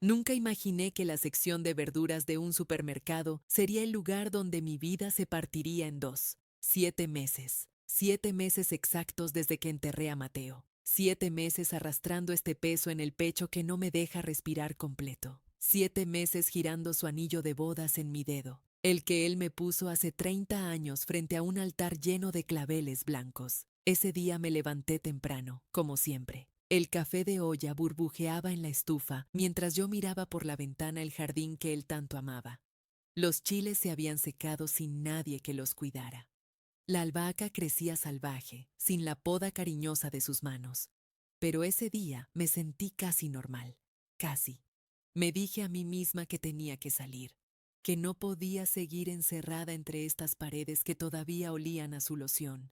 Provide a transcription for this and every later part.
Nunca imaginé que la sección de verduras de un supermercado sería el lugar donde mi vida se partiría en dos. 7 meses. 7 meses exactos desde que enterré a Mateo. 7 meses arrastrando este peso en el pecho que no me deja respirar completo. 7 meses girando su anillo de bodas en mi dedo, el que él me puso hace 30 años frente a un altar lleno de claveles blancos. Ese día me levanté temprano, como siempre. El café de olla burbujeaba en la estufa mientras yo miraba por la ventana el jardín que él tanto amaba. Los chiles se habían secado sin nadie que los cuidara. La albahaca crecía salvaje, sin la poda cariñosa de sus manos. Pero ese día me sentí casi normal. Casi. Me dije a mí misma que tenía que salir, que no podía seguir encerrada entre estas paredes que todavía olían a su loción,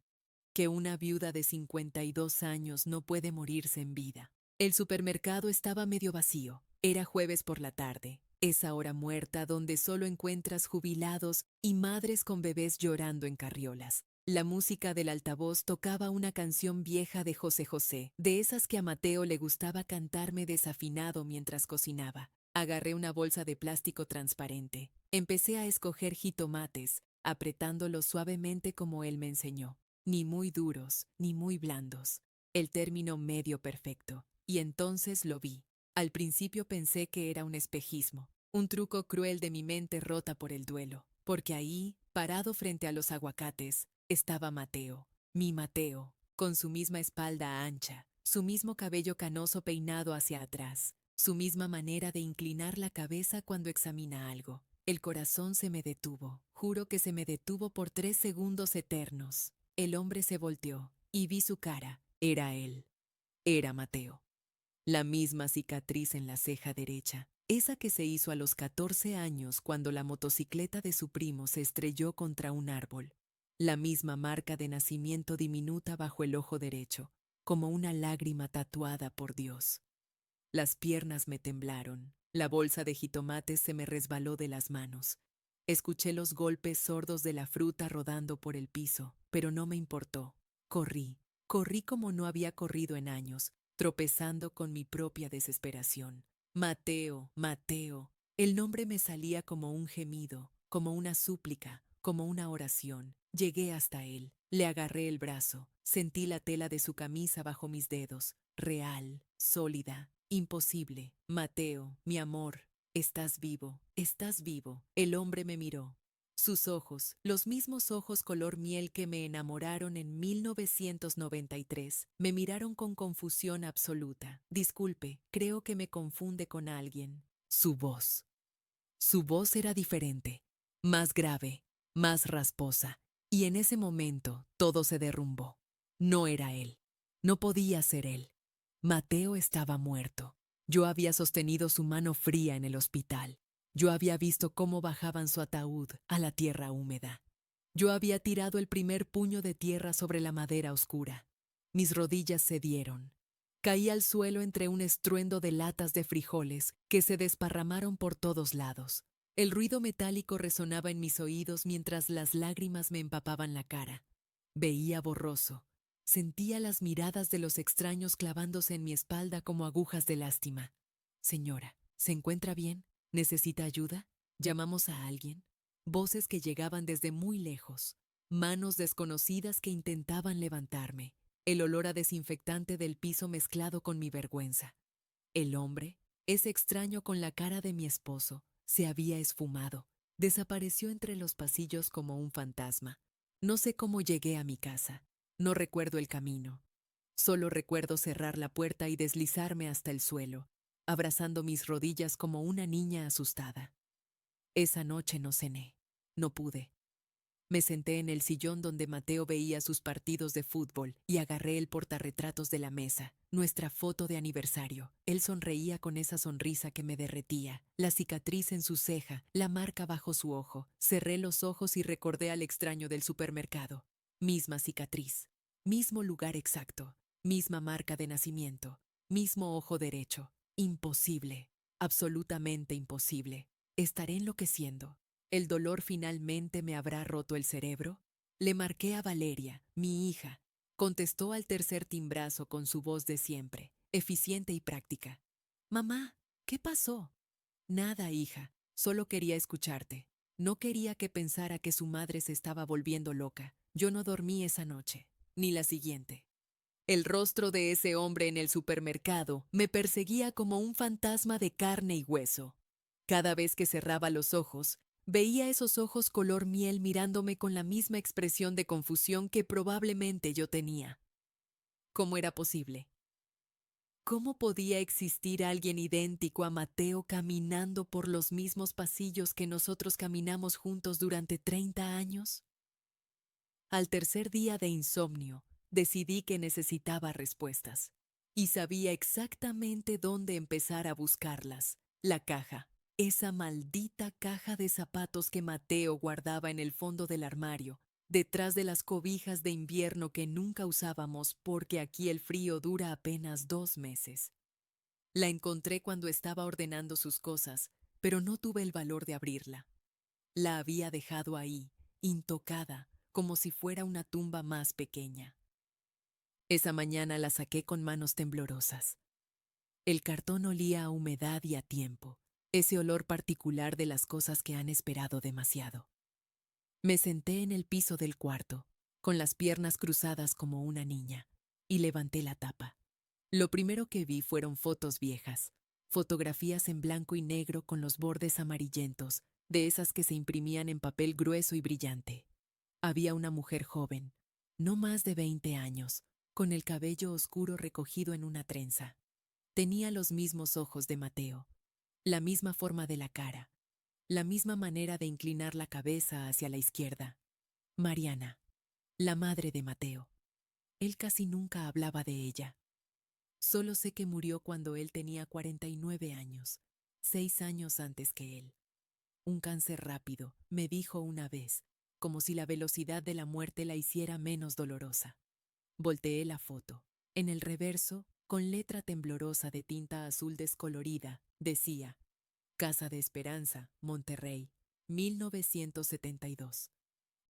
que una viuda de 52 años no puede morirse en vida. El supermercado estaba medio vacío. Era jueves por la tarde, esa hora muerta donde solo encuentras jubilados y madres con bebés llorando en carriolas. La música del altavoz tocaba una canción vieja de José José, de esas que a Mateo le gustaba cantarme desafinado mientras cocinaba. Agarré una bolsa de plástico transparente. Empecé a escoger jitomates, apretándolos suavemente como él me enseñó. Ni muy duros, ni muy blandos. El término medio perfecto. Y entonces lo vi. Al principio pensé que era un espejismo, un truco cruel de mi mente rota por el duelo, porque ahí, parado frente a los aguacates, estaba Mateo, mi Mateo, con su misma espalda ancha, su mismo cabello canoso peinado hacia atrás, su misma manera de inclinar la cabeza cuando examina algo. El corazón se me detuvo, juro que se me detuvo por 3 segundos eternos. El hombre se volteó y vi su cara. Era él. Era Mateo. La misma cicatriz en la ceja derecha, esa que se hizo a los 14 años cuando la motocicleta de su primo se estrelló contra un árbol. La misma marca de nacimiento diminuta bajo el ojo derecho, como una lágrima tatuada por Dios. Las piernas me temblaron, la bolsa de jitomates se me resbaló de las manos. Escuché los golpes sordos de la fruta rodando por el piso, pero no me importó. Corrí como no había corrido en años, tropezando con mi propia desesperación. Mateo, Mateo. El nombre me salía como un gemido, como una súplica, como una oración. Llegué hasta él, le agarré el brazo, sentí la tela de su camisa bajo mis dedos, real, sólida, imposible. Mateo, mi amor, estás vivo, estás vivo. El hombre me miró. Sus ojos, los mismos ojos color miel que me enamoraron en 1993, me miraron con confusión absoluta. Disculpe, creo que me confunde con alguien. Su voz. Su voz era diferente, más grave, más rasposa, y en ese momento todo se derrumbó. No era él. No podía ser él. Mateo estaba muerto. Yo había sostenido su mano fría en el hospital. Yo había visto cómo bajaban su ataúd a la tierra húmeda. Yo había tirado el primer puño de tierra sobre la madera oscura. Mis rodillas cedieron. Caí al suelo entre un estruendo de latas de frijoles que se desparramaron por todos lados. El ruido metálico resonaba en mis oídos mientras las lágrimas me empapaban la cara. Veía borroso. Sentía las miradas de los extraños clavándose en mi espalda como agujas de lástima. Señora, ¿se encuentra bien? ¿Necesita ayuda? ¿Llamamos a alguien? Voces que llegaban desde muy lejos. Manos desconocidas que intentaban levantarme. El olor a desinfectante del piso mezclado con mi vergüenza. El hombre, ese extraño con la cara de mi esposo, se había esfumado. Desapareció entre los pasillos como un fantasma. No sé cómo llegué a mi casa. No recuerdo el camino. Solo recuerdo cerrar la puerta y deslizarme hasta el suelo, abrazando mis rodillas como una niña asustada. Esa noche no cené. No pude. Me senté en el sillón donde Mateo veía sus partidos de fútbol y agarré el portarretratos de la mesa, nuestra foto de aniversario. Él sonreía con esa sonrisa que me derretía, la cicatriz en su ceja, la marca bajo su ojo. Cerré los ojos y recordé al extraño del supermercado. Misma cicatriz, mismo lugar exacto, misma marca de nacimiento, mismo ojo derecho. Imposible, absolutamente imposible. Estaré enloqueciendo. ¿El dolor finalmente me habrá roto el cerebro? Le marqué a Valeria, mi hija. Contestó al tercer timbrazo con su voz de siempre, eficiente y práctica. Mamá, ¿Qué pasó? Nada, hija. Solo quería escucharte. No quería que pensara que su madre se estaba volviendo loca. Yo no dormí esa noche, ni la siguiente. El rostro de ese hombre en el supermercado me perseguía como un fantasma de carne y hueso. Cada vez que cerraba los ojos, veía esos ojos color miel mirándome con la misma expresión de confusión que probablemente yo tenía. ¿Cómo era posible? ¿Cómo podía existir alguien idéntico a Mateo caminando por los mismos pasillos que nosotros caminamos juntos durante 30 años? Al tercer día de insomnio, decidí que necesitaba respuestas y sabía exactamente dónde empezar a buscarlas. La caja, esa maldita caja de zapatos que Mateo guardaba en el fondo del armario, detrás de las cobijas de invierno que nunca usábamos porque aquí el frío dura apenas 2 meses. La encontré cuando estaba ordenando sus cosas, pero no tuve el valor de abrirla. La había dejado ahí, intocada, como si fuera una tumba más pequeña. Esa mañana la saqué con manos temblorosas. El cartón olía a humedad y a tiempo, ese olor particular de las cosas que han esperado demasiado. Me senté en el piso del cuarto, con las piernas cruzadas como una niña, y levanté la tapa. Lo primero que vi fueron fotos viejas, fotografías en blanco y negro con los bordes amarillentos, de esas que se imprimían en papel grueso y brillante. Había una mujer joven, no más de 20 años, con el cabello oscuro recogido en una trenza. Tenía los mismos ojos de Mateo, la misma forma de la cara, la misma manera de inclinar la cabeza hacia la izquierda. Mariana, la madre de Mateo. Él casi nunca hablaba de ella. Solo sé que murió cuando él tenía 49 años, 6 años antes que él. Un cáncer rápido, me dijo una vez, como si la velocidad de la muerte la hiciera menos dolorosa. Volteé la foto. En el reverso, con letra temblorosa de tinta azul descolorida, decía: Casa de Esperanza, Monterrey, 1972.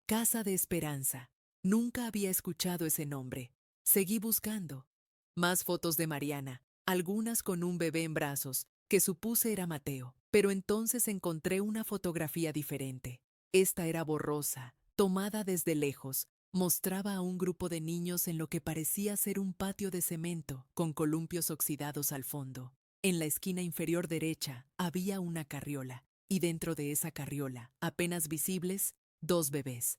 Casa de Esperanza. Nunca había escuchado ese nombre. Seguí buscando. Más fotos de Mariana, algunas con un bebé en brazos, que supuse era Mateo, pero entonces encontré una fotografía diferente. Esta era borrosa, tomada desde lejos. Mostraba a un grupo de niños en lo que parecía ser un patio de cemento, con columpios oxidados al fondo. En la esquina inferior derecha había una carriola, y dentro de esa carriola, apenas visibles, dos bebés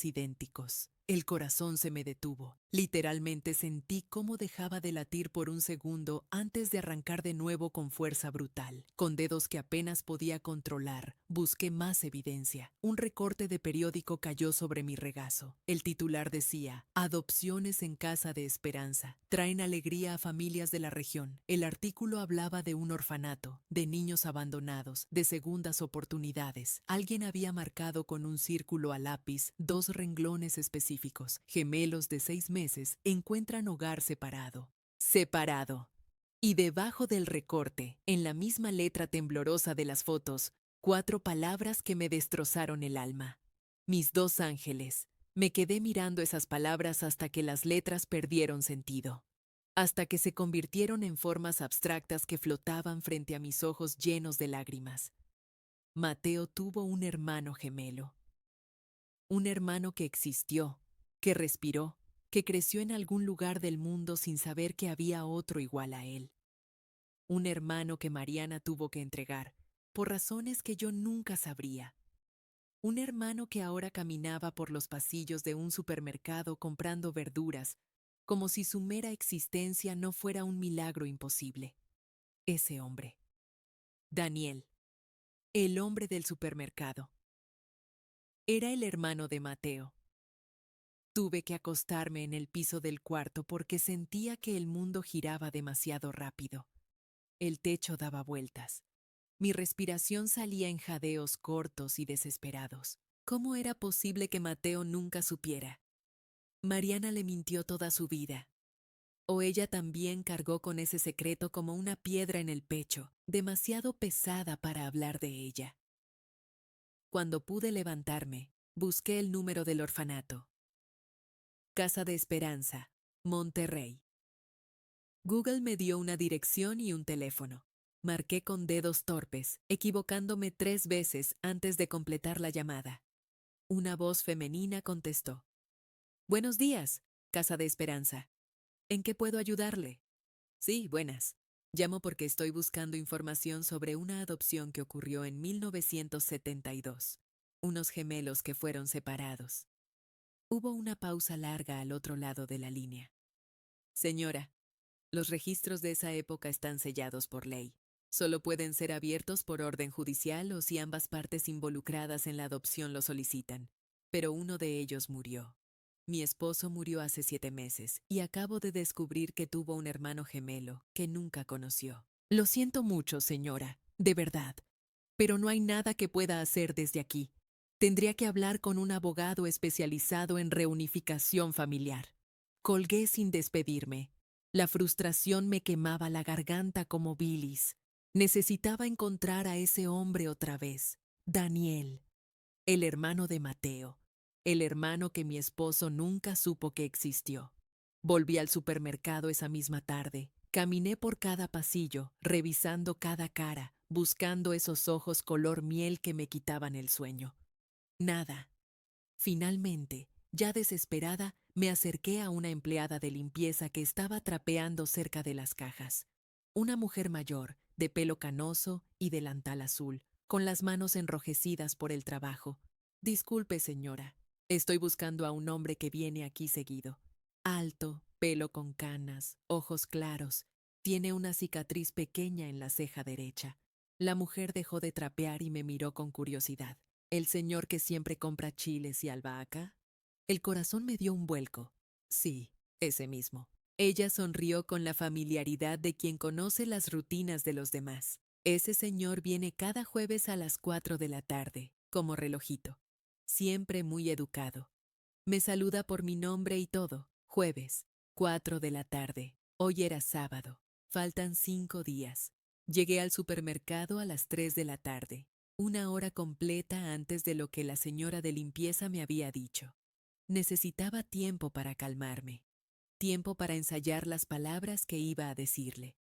idénticos. El corazón se me detuvo. Literalmente sentí cómo dejaba de latir por un segundo antes de arrancar de nuevo con fuerza brutal. Con dedos que apenas podía controlar, busqué más evidencia. Un recorte de periódico cayó sobre mi regazo. El titular decía: Adopciones en Casa de Esperanza. Traen alegría a familias de la región. El artículo hablaba de un orfanato, de niños abandonados, de segundas oportunidades. Alguien había marcado con un círculo a lápiz 2 renglones específicos. Gemelos de 6 meses encuentran hogar separado. Separado. Y debajo del recorte, en la misma letra temblorosa de las fotos, 4 palabras que me destrozaron el alma. Mis 2 ángeles. Me quedé mirando esas palabras hasta que las letras perdieron sentido. Hasta que se convirtieron en formas abstractas que flotaban frente a mis ojos llenos de lágrimas. Mateo tuvo un hermano gemelo. Un hermano que existió, que respiró, que creció en algún lugar del mundo sin saber que había otro igual a él. Un hermano que Mariana tuvo que entregar, por razones que yo nunca sabría. Un hermano que ahora caminaba por los pasillos de un supermercado comprando verduras, como si su mera existencia no fuera un milagro imposible. Ese hombre. Daniel, el hombre del supermercado. Era el hermano de Mateo. Tuve que acostarme en el piso del cuarto porque sentía que el mundo giraba demasiado rápido. El techo daba vueltas. Mi respiración salía en jadeos cortos y desesperados. ¿Cómo era posible que Mateo nunca supiera? Mariana le mintió toda su vida. O ella también cargó con ese secreto como una piedra en el pecho, demasiado pesada para hablar de ella. Cuando pude levantarme, busqué el número del orfanato. Casa de Esperanza, Monterrey. Google me dio una dirección y un teléfono. Marqué con dedos torpes, equivocándome 3 veces antes de completar la llamada. Una voz femenina contestó. Buenos días, Casa de Esperanza. ¿En qué puedo ayudarle? Sí, buenas. Llamo porque estoy buscando información sobre una adopción que ocurrió en 1972. Unos gemelos que fueron separados. Hubo una pausa larga al otro lado de la línea. Señora, los registros de esa época están sellados por ley. Solo pueden ser abiertos por orden judicial o si ambas partes involucradas en la adopción lo solicitan. Pero uno de ellos murió. Mi esposo murió hace 7 meses y acabo de descubrir que tuvo un hermano gemelo que nunca conoció. Lo siento mucho, señora, de verdad, pero no hay nada que pueda hacer desde aquí. Tendría que hablar con un abogado especializado en reunificación familiar. Colgué sin despedirme. La frustración me quemaba la garganta como bilis. Necesitaba encontrar a ese hombre otra vez, Daniel, el hermano de Mateo, el hermano que mi esposo nunca supo que existió. Volví al supermercado esa misma tarde. Caminé por cada pasillo, revisando cada cara, buscando esos ojos color miel que me quitaban el sueño. Nada. Finalmente, ya desesperada, me acerqué a una empleada de limpieza que estaba trapeando cerca de las cajas. Una mujer mayor, de pelo canoso y delantal azul, con las manos enrojecidas por el trabajo. Disculpe, señora. Estoy buscando a un hombre que viene aquí seguido. Alto, pelo con canas, ojos claros. Tiene una cicatriz pequeña en la ceja derecha. La mujer dejó de trapear y me miró con curiosidad. ¿El señor que siempre compra chiles y albahaca? El corazón me dio un vuelco. Sí, ese mismo. Ella sonrió con la familiaridad de quien conoce las rutinas de los demás. Ese señor viene cada jueves a las 4 de la tarde, como relojito. Siempre muy educado. Me saluda por mi nombre y todo. Jueves, 4 de la tarde. Hoy era sábado. Faltan 5 días. Llegué al supermercado a las 3 de la tarde. Una hora completa antes de lo que la señora de limpieza me había dicho. Necesitaba tiempo para calmarme, tiempo para ensayar las palabras que iba a decirle,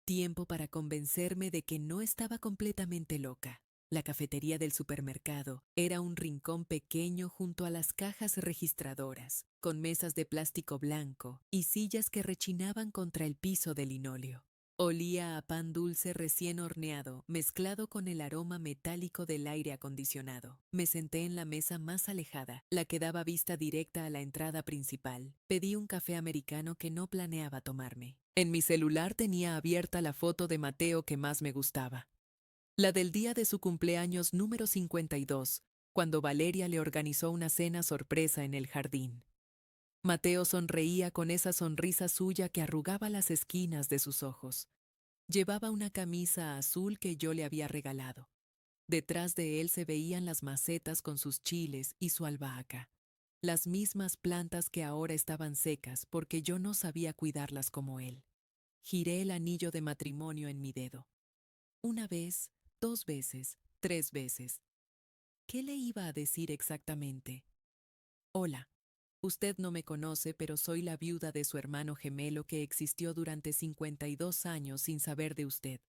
tiempo para convencerme de que no estaba completamente loca. La cafetería del supermercado era un rincón pequeño junto a las cajas registradoras, con mesas de plástico blanco y sillas que rechinaban contra el piso de linóleo. Olía a pan dulce recién horneado, mezclado con el aroma metálico del aire acondicionado. Me senté en la mesa más alejada, la que daba vista directa a la entrada principal. Pedí un café americano que no planeaba tomarme. En mi celular tenía abierta la foto de Mateo que más me gustaba. La del día de su cumpleaños número 52, cuando Valeria le organizó una cena sorpresa en el jardín. Mateo sonreía con esa sonrisa suya que arrugaba las esquinas de sus ojos. Llevaba una camisa azul que yo le había regalado. Detrás de él se veían las macetas con sus chiles y su albahaca, las mismas plantas que ahora estaban secas porque yo no sabía cuidarlas como él. Giré el anillo de matrimonio en mi dedo. Una vez, 2 veces, 3 veces. ¿Qué le iba a decir exactamente? Hola. Usted no me conoce, pero soy la viuda de su hermano gemelo que existió durante 52 años sin saber de usted.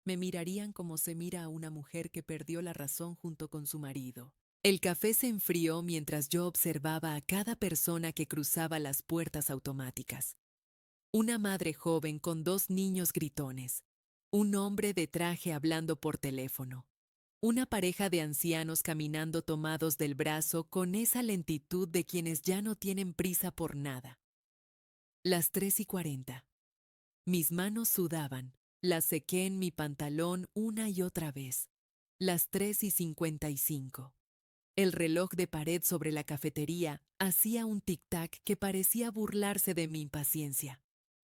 Me mirarían como se mira a una mujer que perdió la razón junto con su marido. El café se enfrió mientras yo observaba a cada persona que cruzaba las puertas automáticas. Una madre joven con 2 niños gritones. Un hombre de traje hablando por teléfono. Una pareja de ancianos caminando tomados del brazo con esa lentitud de quienes ya no tienen prisa por nada. Las 3:40. Mis manos sudaban. Las sequé en mi pantalón una y otra vez. Las 3:55. El reloj de pared sobre la cafetería hacía un tic-tac que parecía burlarse de mi impaciencia.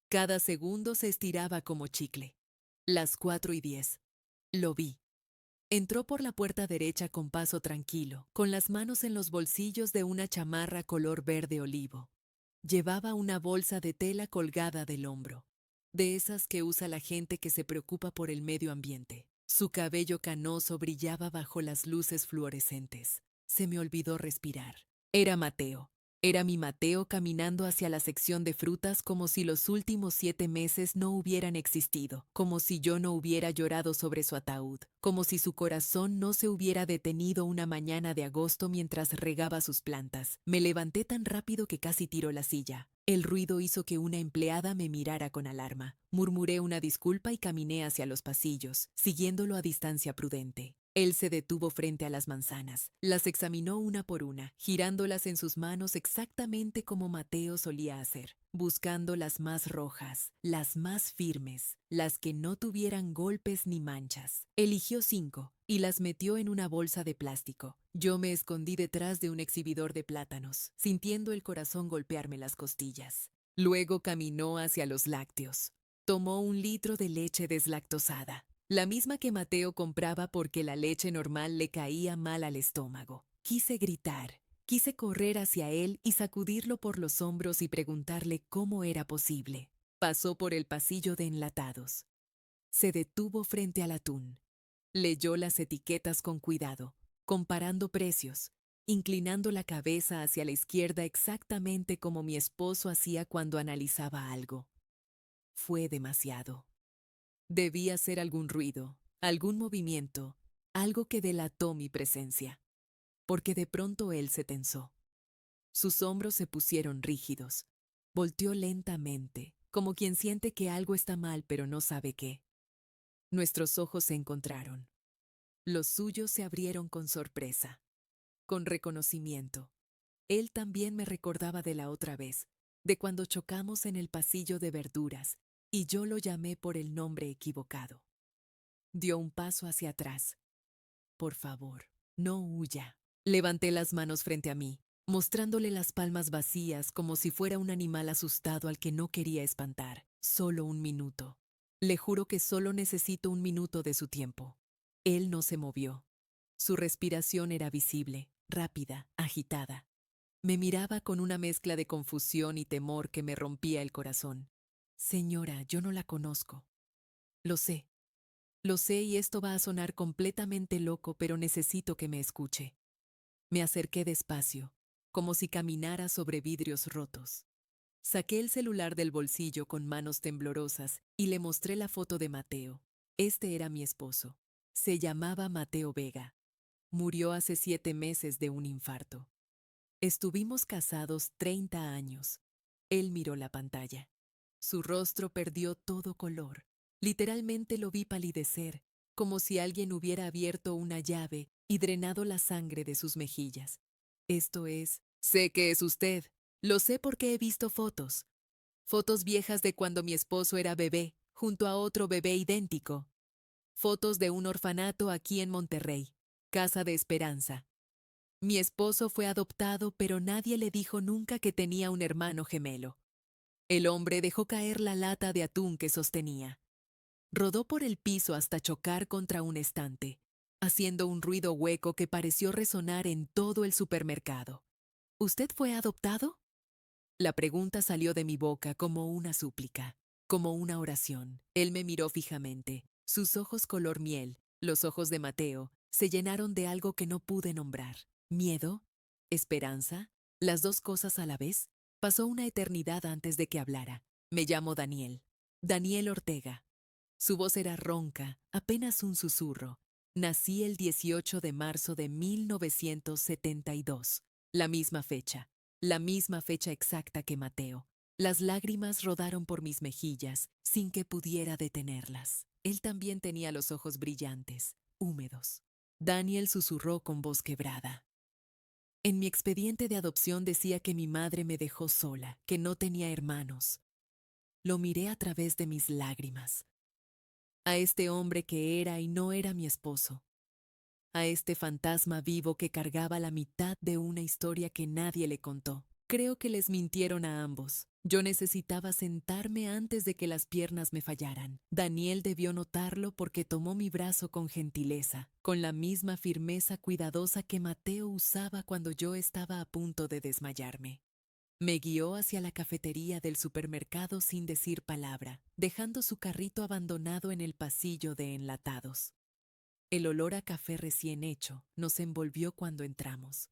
Cada segundo se estiraba como chicle. Las 4:10. Lo vi. Entró por la puerta derecha con paso tranquilo, con las manos en los bolsillos de una chamarra color verde olivo. Llevaba una bolsa de tela colgada del hombro, de esas que usa la gente que se preocupa por el medio ambiente. Su cabello canoso brillaba bajo las luces fluorescentes. Se me olvidó respirar. Era Mateo. Era mi Mateo caminando hacia la sección de frutas como si los últimos 7 meses no hubieran existido, como si yo no hubiera llorado sobre su ataúd, como si su corazón no se hubiera detenido una mañana de agosto mientras regaba sus plantas. Me levanté tan rápido que casi tiró la silla. El ruido hizo que una empleada me mirara con alarma. Murmuré una disculpa y caminé hacia los pasillos, siguiéndolo a distancia prudente. Él se detuvo frente a las manzanas, las examinó una por una, girándolas en sus manos exactamente como Mateo solía hacer, buscando las más rojas, las más firmes, las que no tuvieran golpes ni manchas. Eligió 5 y las metió en una bolsa de plástico. Yo me escondí detrás de un exhibidor de plátanos, sintiendo el corazón golpearme las costillas. Luego caminó hacia los lácteos. Tomó 1 litro de leche deslactosada, la misma que Mateo compraba porque la leche normal le caía mal al estómago. Quise gritar, quise correr hacia él y sacudirlo por los hombros y preguntarle cómo era posible. Pasó por el pasillo de enlatados. Se detuvo frente al atún. Leyó las etiquetas con cuidado, comparando precios, inclinando la cabeza hacia la izquierda exactamente como mi esposo hacía cuando analizaba algo. Fue demasiado. Debía hacer algún ruido, algún movimiento, algo que delató mi presencia, porque de pronto él se tensó. Sus hombros se pusieron rígidos. Volteó lentamente, como quien siente que algo está mal pero no sabe qué. Nuestros ojos se encontraron. Los suyos se abrieron con sorpresa, con reconocimiento. Él también me recordaba de la otra vez, de cuando chocamos en el pasillo de verduras, y yo lo llamé por el nombre equivocado. Dio un paso hacia atrás. Por favor, no huya. Levanté las manos frente a mí, mostrándole las palmas vacías como si fuera un animal asustado al que no quería espantar. Solo 1 minuto. Le juro que solo necesito 1 minuto de su tiempo. Él no se movió. Su respiración era visible, rápida, agitada. Me miraba con una mezcla de confusión y temor que me rompía el corazón. Señora, yo no la conozco. Lo sé. Lo sé y esto va a sonar completamente loco, pero necesito que me escuche. Me acerqué despacio, como si caminara sobre vidrios rotos. Saqué el celular del bolsillo con manos temblorosas y le mostré la foto de Mateo. Este era mi esposo. Se llamaba Mateo Vega. Murió hace 7 meses de un infarto. Estuvimos casados 30 años. Él miró la pantalla. Su rostro perdió todo color. Literalmente lo vi palidecer, como si alguien hubiera abierto una llave y drenado la sangre de sus mejillas. Esto es, sé que es usted. Lo sé porque he visto fotos. Fotos viejas de cuando mi esposo era bebé, junto a otro bebé idéntico. Fotos de un orfanato aquí en Monterrey, Casa de Esperanza. Mi esposo fue adoptado, pero nadie le dijo nunca que tenía un hermano gemelo. El hombre dejó caer la lata de atún que sostenía. Rodó por el piso hasta chocar contra un estante, haciendo un ruido hueco que pareció resonar en todo el supermercado. ¿Usted fue adoptado? La pregunta salió de mi boca como una súplica, como una oración. Él me miró fijamente. Sus ojos color miel, los ojos de Mateo, se llenaron de algo que no pude nombrar. ¿Miedo? ¿Esperanza? ¿Las dos cosas a la vez? Pasó una eternidad antes de que hablara. Me llamo Daniel. Daniel Ortega. Su voz era ronca, apenas un susurro. Nací el 18 de marzo de 1972, la misma fecha exacta que Mateo. Las lágrimas rodaron por mis mejillas sin que pudiera detenerlas. Él también tenía los ojos brillantes, húmedos. Daniel susurró con voz quebrada. En mi expediente de adopción decía que mi madre me dejó sola, que no tenía hermanos. Lo miré a través de mis lágrimas. A este hombre que era y no era mi esposo. A este fantasma vivo que cargaba la mitad de una historia que nadie le contó. Creo que les mintieron a ambos. Yo necesitaba sentarme antes de que las piernas me fallaran. Daniel debió notarlo porque tomó mi brazo con gentileza, con la misma firmeza cuidadosa que Mateo usaba cuando yo estaba a punto de desmayarme. Me guió hacia la cafetería del supermercado sin decir palabra, dejando su carrito abandonado en el pasillo de enlatados. El olor a café recién hecho nos envolvió cuando entramos.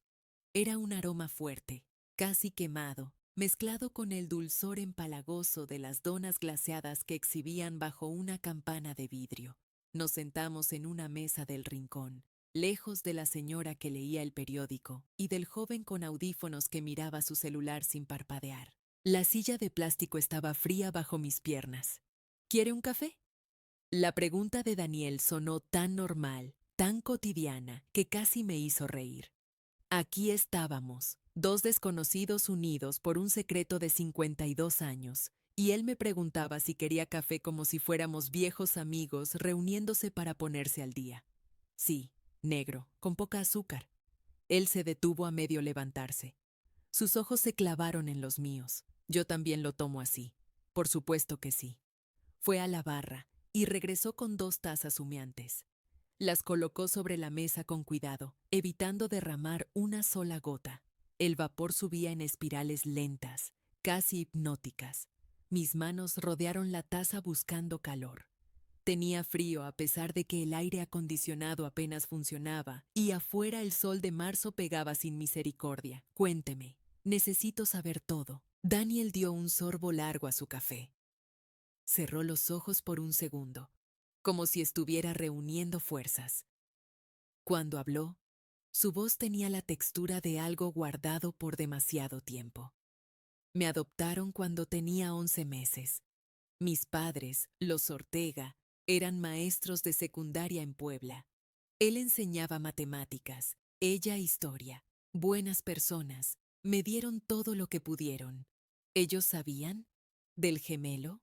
Era un aroma fuerte, casi quemado, mezclado con el dulzor empalagoso de las donas glaseadas que exhibían bajo una campana de vidrio. Nos sentamos en una mesa del rincón, lejos de la señora que leía el periódico y del joven con audífonos que miraba su celular sin parpadear. La silla de plástico estaba fría bajo mis piernas. ¿Quiere un café? La pregunta de Daniel sonó tan normal, tan cotidiana, que casi me hizo reír. Aquí estábamos, dos desconocidos unidos por un secreto de 52 años, y él me preguntaba si quería café como si fuéramos viejos amigos reuniéndose para ponerse al día. Sí, negro, con poca azúcar. Él se detuvo a medio levantarse. Sus ojos se clavaron en los míos. Yo también lo tomo así. Por supuesto que sí. Fue a la barra y regresó con 2 tazas humeantes. Las colocó sobre la mesa con cuidado, evitando derramar una sola gota. El vapor subía en espirales lentas, casi hipnóticas. Mis manos rodearon la taza buscando calor. Tenía frío a pesar de que el aire acondicionado apenas funcionaba y afuera el sol de marzo pegaba sin misericordia. Cuénteme, necesito saber todo. Daniel dio un sorbo largo a su café. Cerró los ojos por un segundo, como si estuviera reuniendo fuerzas. Cuando habló, su voz tenía la textura de algo guardado por demasiado tiempo. Me adoptaron cuando tenía 11 meses. Mis padres, los Ortega, eran maestros de secundaria en Puebla. Él enseñaba matemáticas, ella historia. Buenas personas, me dieron todo lo que pudieron. ¿Ellos sabían? ¿Del gemelo?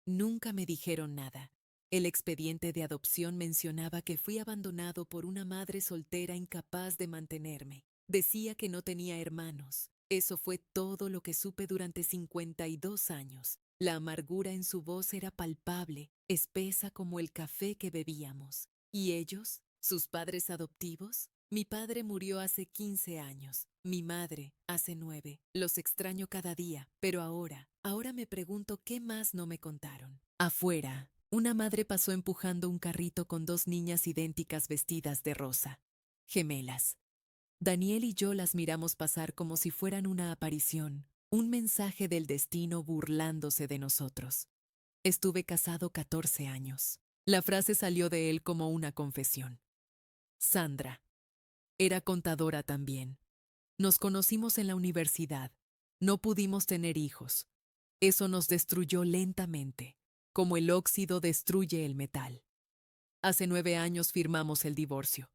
Nunca me dijeron nada. El expediente de adopción mencionaba que fui abandonado por una madre soltera incapaz de mantenerme. Decía que no tenía hermanos. Eso fue todo lo que supe durante 52 años. La amargura en su voz era palpable, espesa como el café que bebíamos. ¿Y ellos? ¿Sus padres adoptivos? Mi padre murió hace 15 años, mi madre hace 9. Los extraño cada día, pero ahora me pregunto qué más no me contaron. Afuera, una madre pasó empujando un carrito con 2 niñas idénticas vestidas de rosa, gemelas. Daniel y yo las miramos pasar como si fueran una aparición, un mensaje del destino burlándose de nosotros. Estuve casado 14 años. La frase salió de él como una confesión. Sandra. Era contadora también. Nos conocimos en la universidad. No pudimos tener hijos. Eso nos destruyó lentamente, como el óxido destruye el metal. Hace 9 años firmamos el divorcio.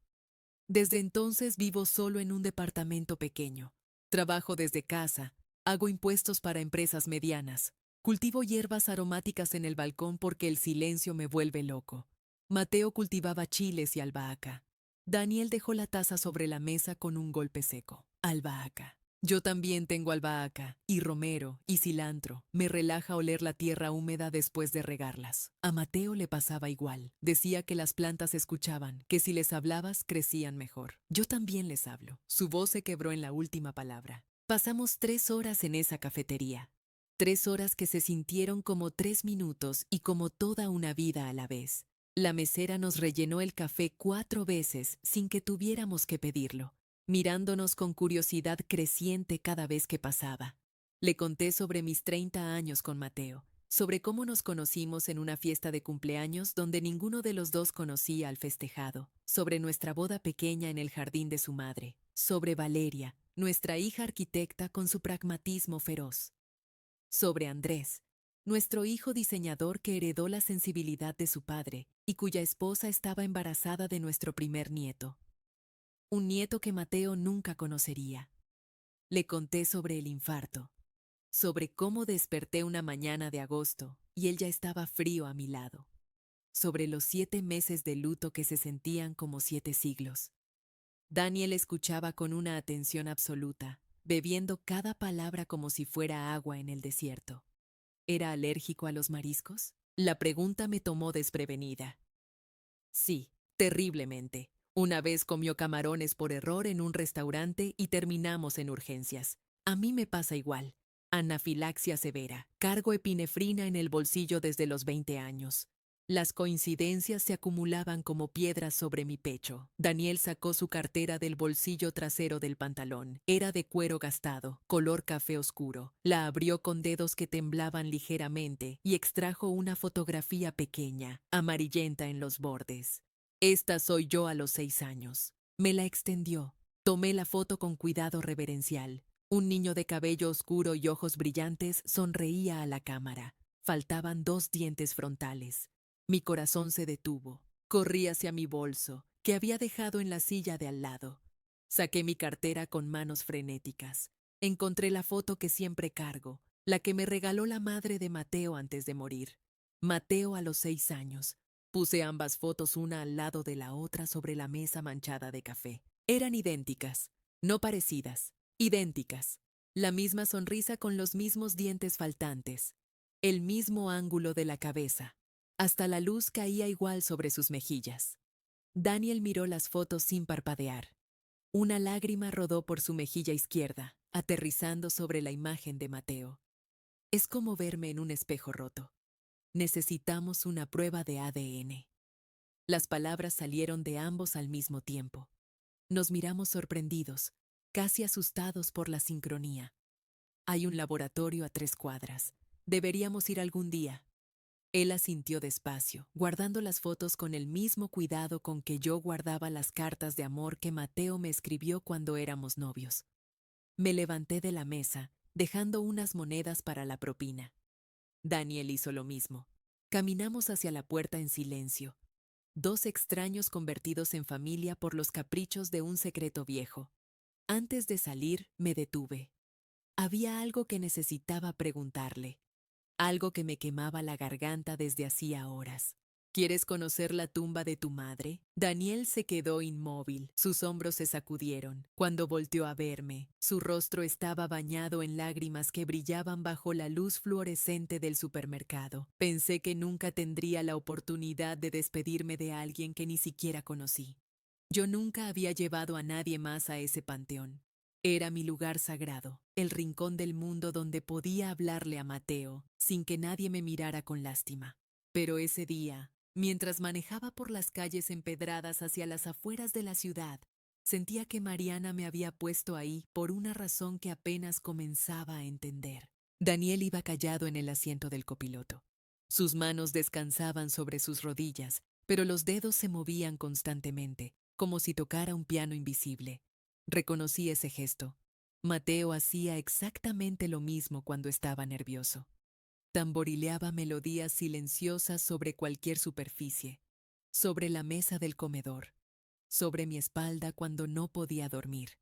Desde entonces vivo solo en un departamento pequeño. Trabajo desde casa, hago impuestos para empresas medianas. Cultivo hierbas aromáticas en el balcón porque el silencio me vuelve loco. Mateo cultivaba chiles y albahaca. Daniel dejó la taza sobre la mesa con un golpe seco. Albahaca. Yo también tengo albahaca, y romero, y cilantro. Me relaja oler la tierra húmeda después de regarlas. A Mateo le pasaba igual. Decía que las plantas escuchaban, que si les hablabas crecían mejor. Yo también les hablo. Su voz se quebró en la última palabra. Pasamos 3 horas en esa cafetería. 3 horas que se sintieron como 3 minutos y como toda una vida a la vez. La mesera nos rellenó el café 4 veces sin que tuviéramos que pedirlo, mirándonos con curiosidad creciente cada vez que pasaba. Le conté sobre mis 30 años con Mateo, sobre cómo nos conocimos en una fiesta de cumpleaños donde ninguno de los dos conocía al festejado, sobre nuestra boda pequeña en el jardín de su madre, sobre Valeria, nuestra hija arquitecta con su pragmatismo feroz, sobre Andrés, nuestro hijo diseñador que heredó la sensibilidad de su padre y cuya esposa estaba embarazada de nuestro primer nieto. Un nieto que Mateo nunca conocería. Le conté sobre el infarto, sobre cómo desperté una mañana de agosto y él ya estaba frío a mi lado, sobre los 7 meses de luto que se sentían como 7 siglos. Daniel escuchaba con una atención absoluta, bebiendo cada palabra como si fuera agua en el desierto. ¿Era alérgico a los mariscos? La pregunta me tomó desprevenida. Sí, terriblemente. Una vez comió camarones por error en un restaurante y terminamos en urgencias. A mí me pasa igual. Anafilaxia severa. Cargo epinefrina en el bolsillo desde los 20 años. Las coincidencias se acumulaban como piedras sobre mi pecho. Daniel sacó su cartera del bolsillo trasero del pantalón. Era de cuero gastado, color café oscuro. La abrió con dedos que temblaban ligeramente y extrajo una fotografía pequeña, amarillenta en los bordes. Esta soy yo a los 6 años. Me la extendió. Tomé la foto con cuidado reverencial. Un niño de cabello oscuro y ojos brillantes sonreía a la cámara. Faltaban 2 dientes frontales. Mi corazón se detuvo. Corrí hacia mi bolso, que había dejado en la silla de al lado. Saqué mi cartera con manos frenéticas. Encontré la foto que siempre cargo, la que me regaló la madre de Mateo antes de morir. Mateo a los 6 años. Puse ambas fotos una al lado de la otra sobre la mesa manchada de café. Eran idénticas, no parecidas, idénticas. La misma sonrisa con los mismos dientes faltantes, el mismo ángulo de la cabeza. Hasta la luz caía igual sobre sus mejillas. Daniel miró las fotos sin parpadear. Una lágrima rodó por su mejilla izquierda, aterrizando sobre la imagen de Mateo. Es como verme en un espejo roto. Necesitamos una prueba de ADN. Las palabras salieron de ambos al mismo tiempo. Nos miramos sorprendidos, casi asustados por la sincronía. Hay un laboratorio a 3 cuadras. Deberíamos ir algún día. Él asintió despacio, guardando las fotos con el mismo cuidado con que yo guardaba las cartas de amor que Mateo me escribió cuando éramos novios. Me levanté de la mesa, dejando unas monedas para la propina. Daniel hizo lo mismo. Caminamos hacia la puerta en silencio, 2 extraños convertidos en familia por los caprichos de un secreto viejo. Antes de salir, me detuve. Había algo que necesitaba preguntarle. Algo que me quemaba la garganta desde hacía horas. ¿Quieres conocer la tumba de tu madre? Daniel se quedó inmóvil, sus hombros se sacudieron. Cuando volteó a verme, su rostro estaba bañado en lágrimas que brillaban bajo la luz fluorescente del supermercado. Pensé que nunca tendría la oportunidad de despedirme de alguien que ni siquiera conocí. Yo nunca había llevado a nadie más a ese panteón. Era mi lugar sagrado, el rincón del mundo donde podía hablarle a Mateo sin que nadie me mirara con lástima. Pero ese día, mientras manejaba por las calles empedradas hacia las afueras de la ciudad, sentía que Mariana me había puesto ahí por una razón que apenas comenzaba a entender. Daniel iba callado en el asiento del copiloto. Sus manos descansaban sobre sus rodillas, pero los dedos se movían constantemente, como si tocara un piano invisible. Reconocí ese gesto. Mateo hacía exactamente lo mismo cuando estaba nervioso. Tamborileaba melodías silenciosas sobre cualquier superficie, sobre la mesa del comedor, sobre mi espalda cuando no podía dormir.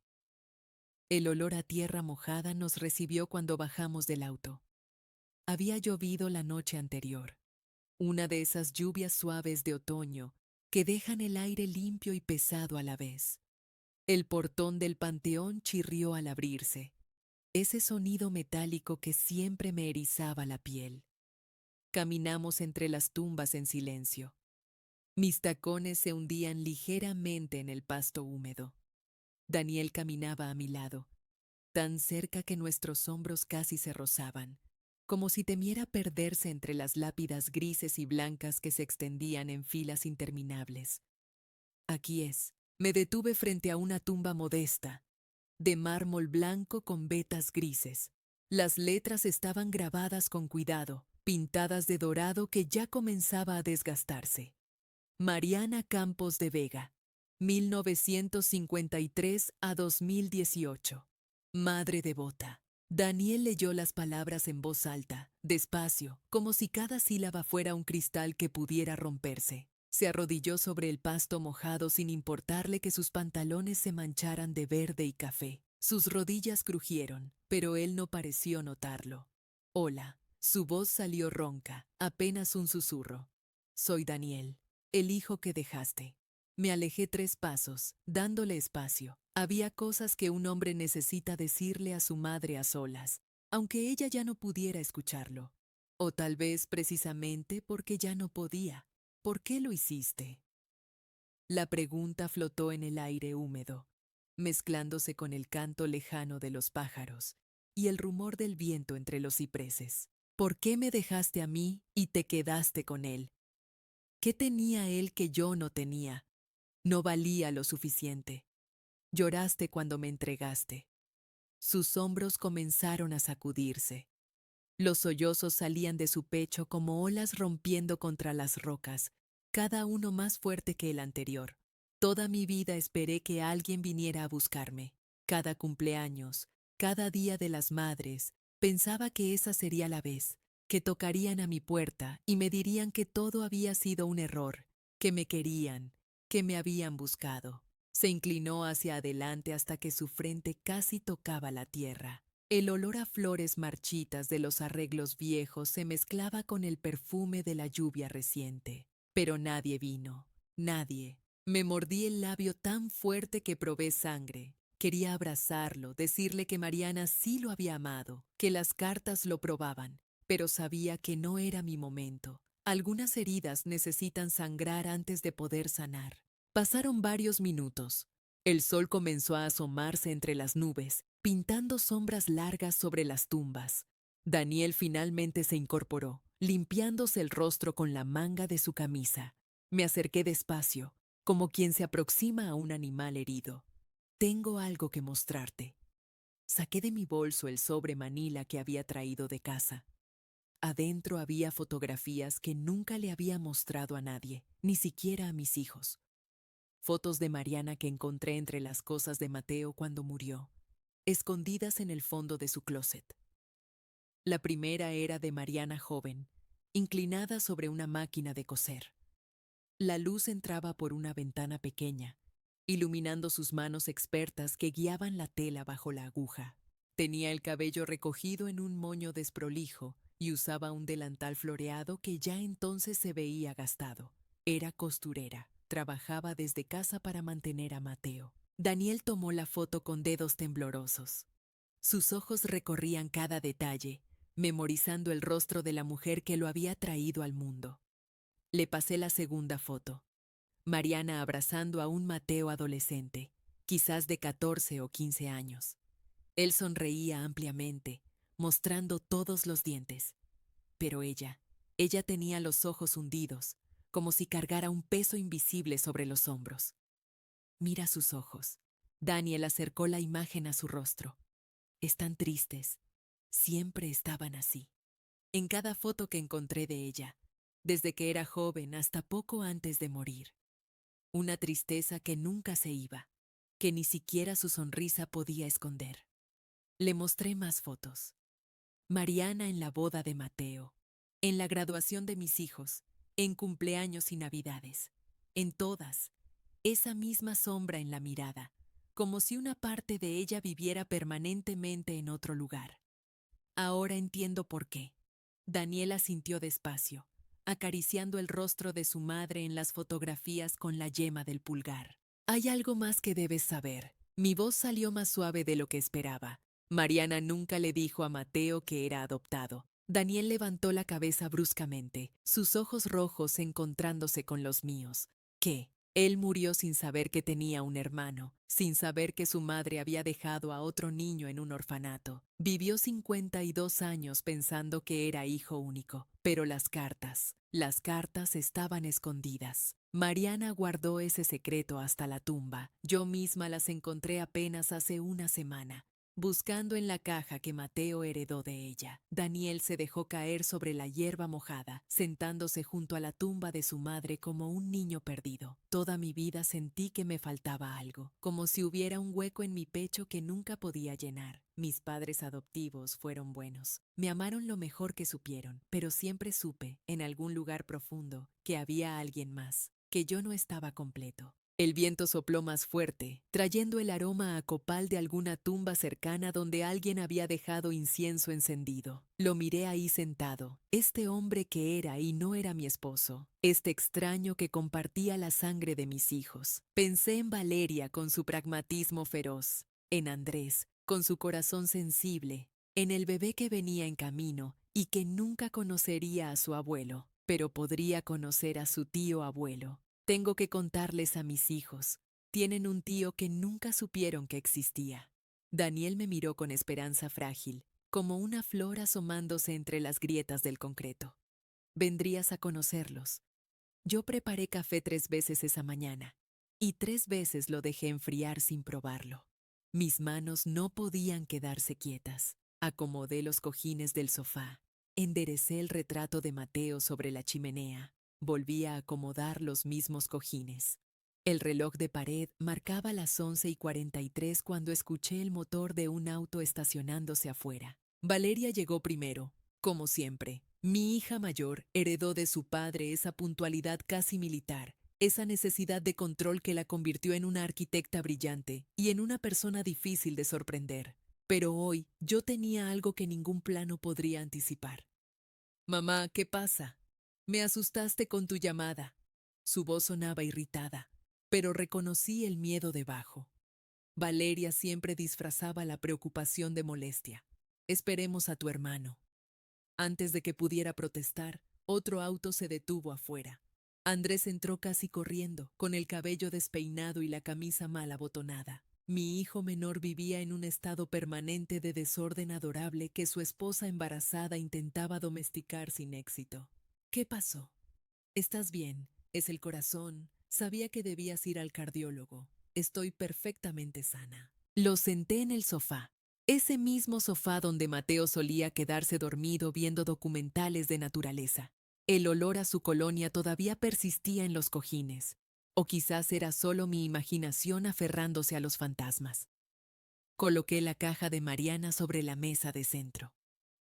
El olor a tierra mojada nos recibió cuando bajamos del auto. Había llovido la noche anterior, una de esas lluvias suaves de otoño que dejan el aire limpio y pesado a la vez. El portón del panteón chirrió al abrirse, ese sonido metálico que siempre me erizaba la piel. Caminamos entre las tumbas en silencio. Mis tacones se hundían ligeramente en el pasto húmedo. Daniel caminaba a mi lado, tan cerca que nuestros hombros casi se rozaban, como si temiera perderse entre las lápidas grises y blancas que se extendían en filas interminables. Aquí es. Me detuve frente a una tumba modesta, de mármol blanco con vetas grises. Las letras estaban grabadas con cuidado, pintadas de dorado que ya comenzaba a desgastarse. Mariana Campos de Vega, 1953 a 2018. Madre devota. Daniel leyó las palabras en voz alta, despacio, como si cada sílaba fuera un cristal que pudiera romperse. Se arrodilló sobre el pasto mojado sin importarle que sus pantalones se mancharan de verde y café. Sus rodillas crujieron, pero él no pareció notarlo. Hola. Su voz salió ronca, apenas un susurro. Soy Daniel, el hijo que dejaste. Me alejé 3 pasos, dándole espacio. Había cosas que un hombre necesita decirle a su madre a solas, aunque ella ya no pudiera escucharlo. O tal vez precisamente porque ya no podía. ¿Por qué lo hiciste? La pregunta flotó en el aire húmedo, mezclándose con el canto lejano de los pájaros y el rumor del viento entre los cipreses. ¿Por qué me dejaste a mí y te quedaste con él? ¿Qué tenía él que yo no tenía? No valía lo suficiente. Lloraste cuando me entregaste. Sus hombros comenzaron a sacudirse. Los sollozos salían de su pecho como olas rompiendo contra las rocas, cada uno más fuerte que el anterior. Toda mi vida esperé que alguien viniera a buscarme. Cada cumpleaños, cada día de las madres, pensaba que esa sería la vez, que tocarían a mi puerta y me dirían que todo había sido un error, que me querían, que me habían buscado. Se inclinó hacia adelante hasta que su frente casi tocaba la tierra. El olor a flores marchitas de los arreglos viejos se mezclaba con el perfume de la lluvia reciente. Pero nadie vino, nadie. Me mordí el labio tan fuerte que probé sangre. Quería abrazarlo, decirle que Mariana sí lo había amado, que las cartas lo probaban, pero sabía que no era mi momento. Algunas heridas necesitan sangrar antes de poder sanar. Pasaron varios minutos. El sol comenzó a asomarse entre las nubes, pintando sombras largas sobre las tumbas. Daniel finalmente se incorporó, limpiándose el rostro con la manga de su camisa. Me acerqué despacio, como quien se aproxima a un animal herido. Tengo algo que mostrarte. Saqué de mi bolso el sobre manila que había traído de casa. Adentro había fotografías que nunca le había mostrado a nadie, ni siquiera a mis hijos. Fotos de Mariana que encontré entre las cosas de Mateo cuando murió, escondidas en el fondo de su closet. La primera era de Mariana joven, inclinada sobre una máquina de coser. La luz entraba por una ventana pequeña, iluminando sus manos expertas que guiaban la tela bajo la aguja. Tenía el cabello recogido en un moño desprolijo y usaba un delantal floreado que ya entonces se veía gastado. Era costurera. Trabajaba desde casa para mantener a Mateo. Daniel tomó la foto con dedos temblorosos. Sus ojos recorrían cada detalle, memorizando el rostro de la mujer que lo había traído al mundo. Le pasé la segunda foto. Mariana abrazando a un Mateo adolescente, quizás de 14 o 15 años. Él sonreía ampliamente, mostrando todos los dientes. Pero ella tenía los ojos hundidos, como si cargara un peso invisible sobre los hombros. Mira sus ojos. Daniel acercó la imagen a su rostro. Están tristes. Siempre estaban así. En cada foto que encontré de ella, desde que era joven hasta poco antes de morir. Una tristeza que nunca se iba, que ni siquiera su sonrisa podía esconder. Le mostré más fotos. Mariana en la boda de Mateo, en la graduación de mis hijos, en cumpleaños y navidades. En todas, esa misma sombra en la mirada, como si una parte de ella viviera permanentemente en otro lugar. Ahora entiendo por qué. Daniela sintió despacio, acariciando el rostro de su madre en las fotografías con la yema del pulgar. Hay algo más que debes saber. Mi voz salió más suave de lo que esperaba. Mariana nunca le dijo a Mateo que era adoptado. Daniel levantó la cabeza bruscamente, sus ojos rojos encontrándose con los míos. ¿Qué? Él murió sin saber que tenía un hermano, sin saber que su madre había dejado a otro niño en un orfanato. Vivió 52 años pensando que era hijo único, pero las cartas estaban escondidas. Mariana guardó ese secreto hasta la tumba. Yo misma las encontré apenas hace una semana, buscando en la caja que Mateo heredó de ella. Daniel se dejó caer sobre la hierba mojada, sentándose junto a la tumba de su madre como un niño perdido. Toda mi vida sentí que me faltaba algo, como si hubiera un hueco en mi pecho que nunca podía llenar. Mis padres adoptivos fueron buenos. Me amaron lo mejor que supieron, pero siempre supe, en algún lugar profundo, que había alguien más, que yo no estaba completo. El viento sopló más fuerte, trayendo el aroma a copal de alguna tumba cercana donde alguien había dejado incienso encendido. Lo miré ahí sentado, este hombre que era y no era mi esposo, este extraño que compartía la sangre de mis hijos. Pensé en Valeria con su pragmatismo feroz, en Andrés con su corazón sensible, en el bebé que venía en camino y que nunca conocería a su abuelo, pero podría conocer a su tío abuelo. Tengo que contarles a mis hijos. Tienen un tío que nunca supieron que existía. Daniel me miró con esperanza frágil, como una flor asomándose entre las grietas del concreto. Vendrías a conocerlos. Yo preparé café 3 veces esa mañana, y 3 veces lo dejé enfriar sin probarlo. Mis manos no podían quedarse quietas. Acomodé los cojines del sofá, enderecé el retrato de Mateo sobre la chimenea, volví a acomodar los mismos cojines. El reloj de pared marcaba las 11:43 cuando escuché el motor de un auto estacionándose afuera. Valeria llegó primero, como siempre. Mi hija mayor heredó de su padre esa puntualidad casi militar, esa necesidad de control que la convirtió en una arquitecta brillante y en una persona difícil de sorprender. Pero hoy yo tenía algo que ningún plano podría anticipar. Mamá, ¿qué pasa? Me asustaste con tu llamada. Su voz sonaba irritada, pero reconocí el miedo debajo. Valeria siempre disfrazaba la preocupación de molestia. Esperemos a tu hermano. Antes de que pudiera protestar, otro auto se detuvo afuera. Andrés entró casi corriendo, con el cabello despeinado y la camisa mal abotonada. Mi hijo menor vivía en un estado permanente de desorden adorable que su esposa embarazada intentaba domesticar sin éxito. ¿Qué pasó? ¿Estás bien? Es el corazón. Sabía que debías ir al cardiólogo. Estoy perfectamente sana. Lo senté en el sofá, ese mismo sofá donde Mateo solía quedarse dormido viendo documentales de naturaleza. El olor a su colonia todavía persistía en los cojines, o quizás era solo mi imaginación aferrándose a los fantasmas. Coloqué la caja de Mariana sobre la mesa de centro.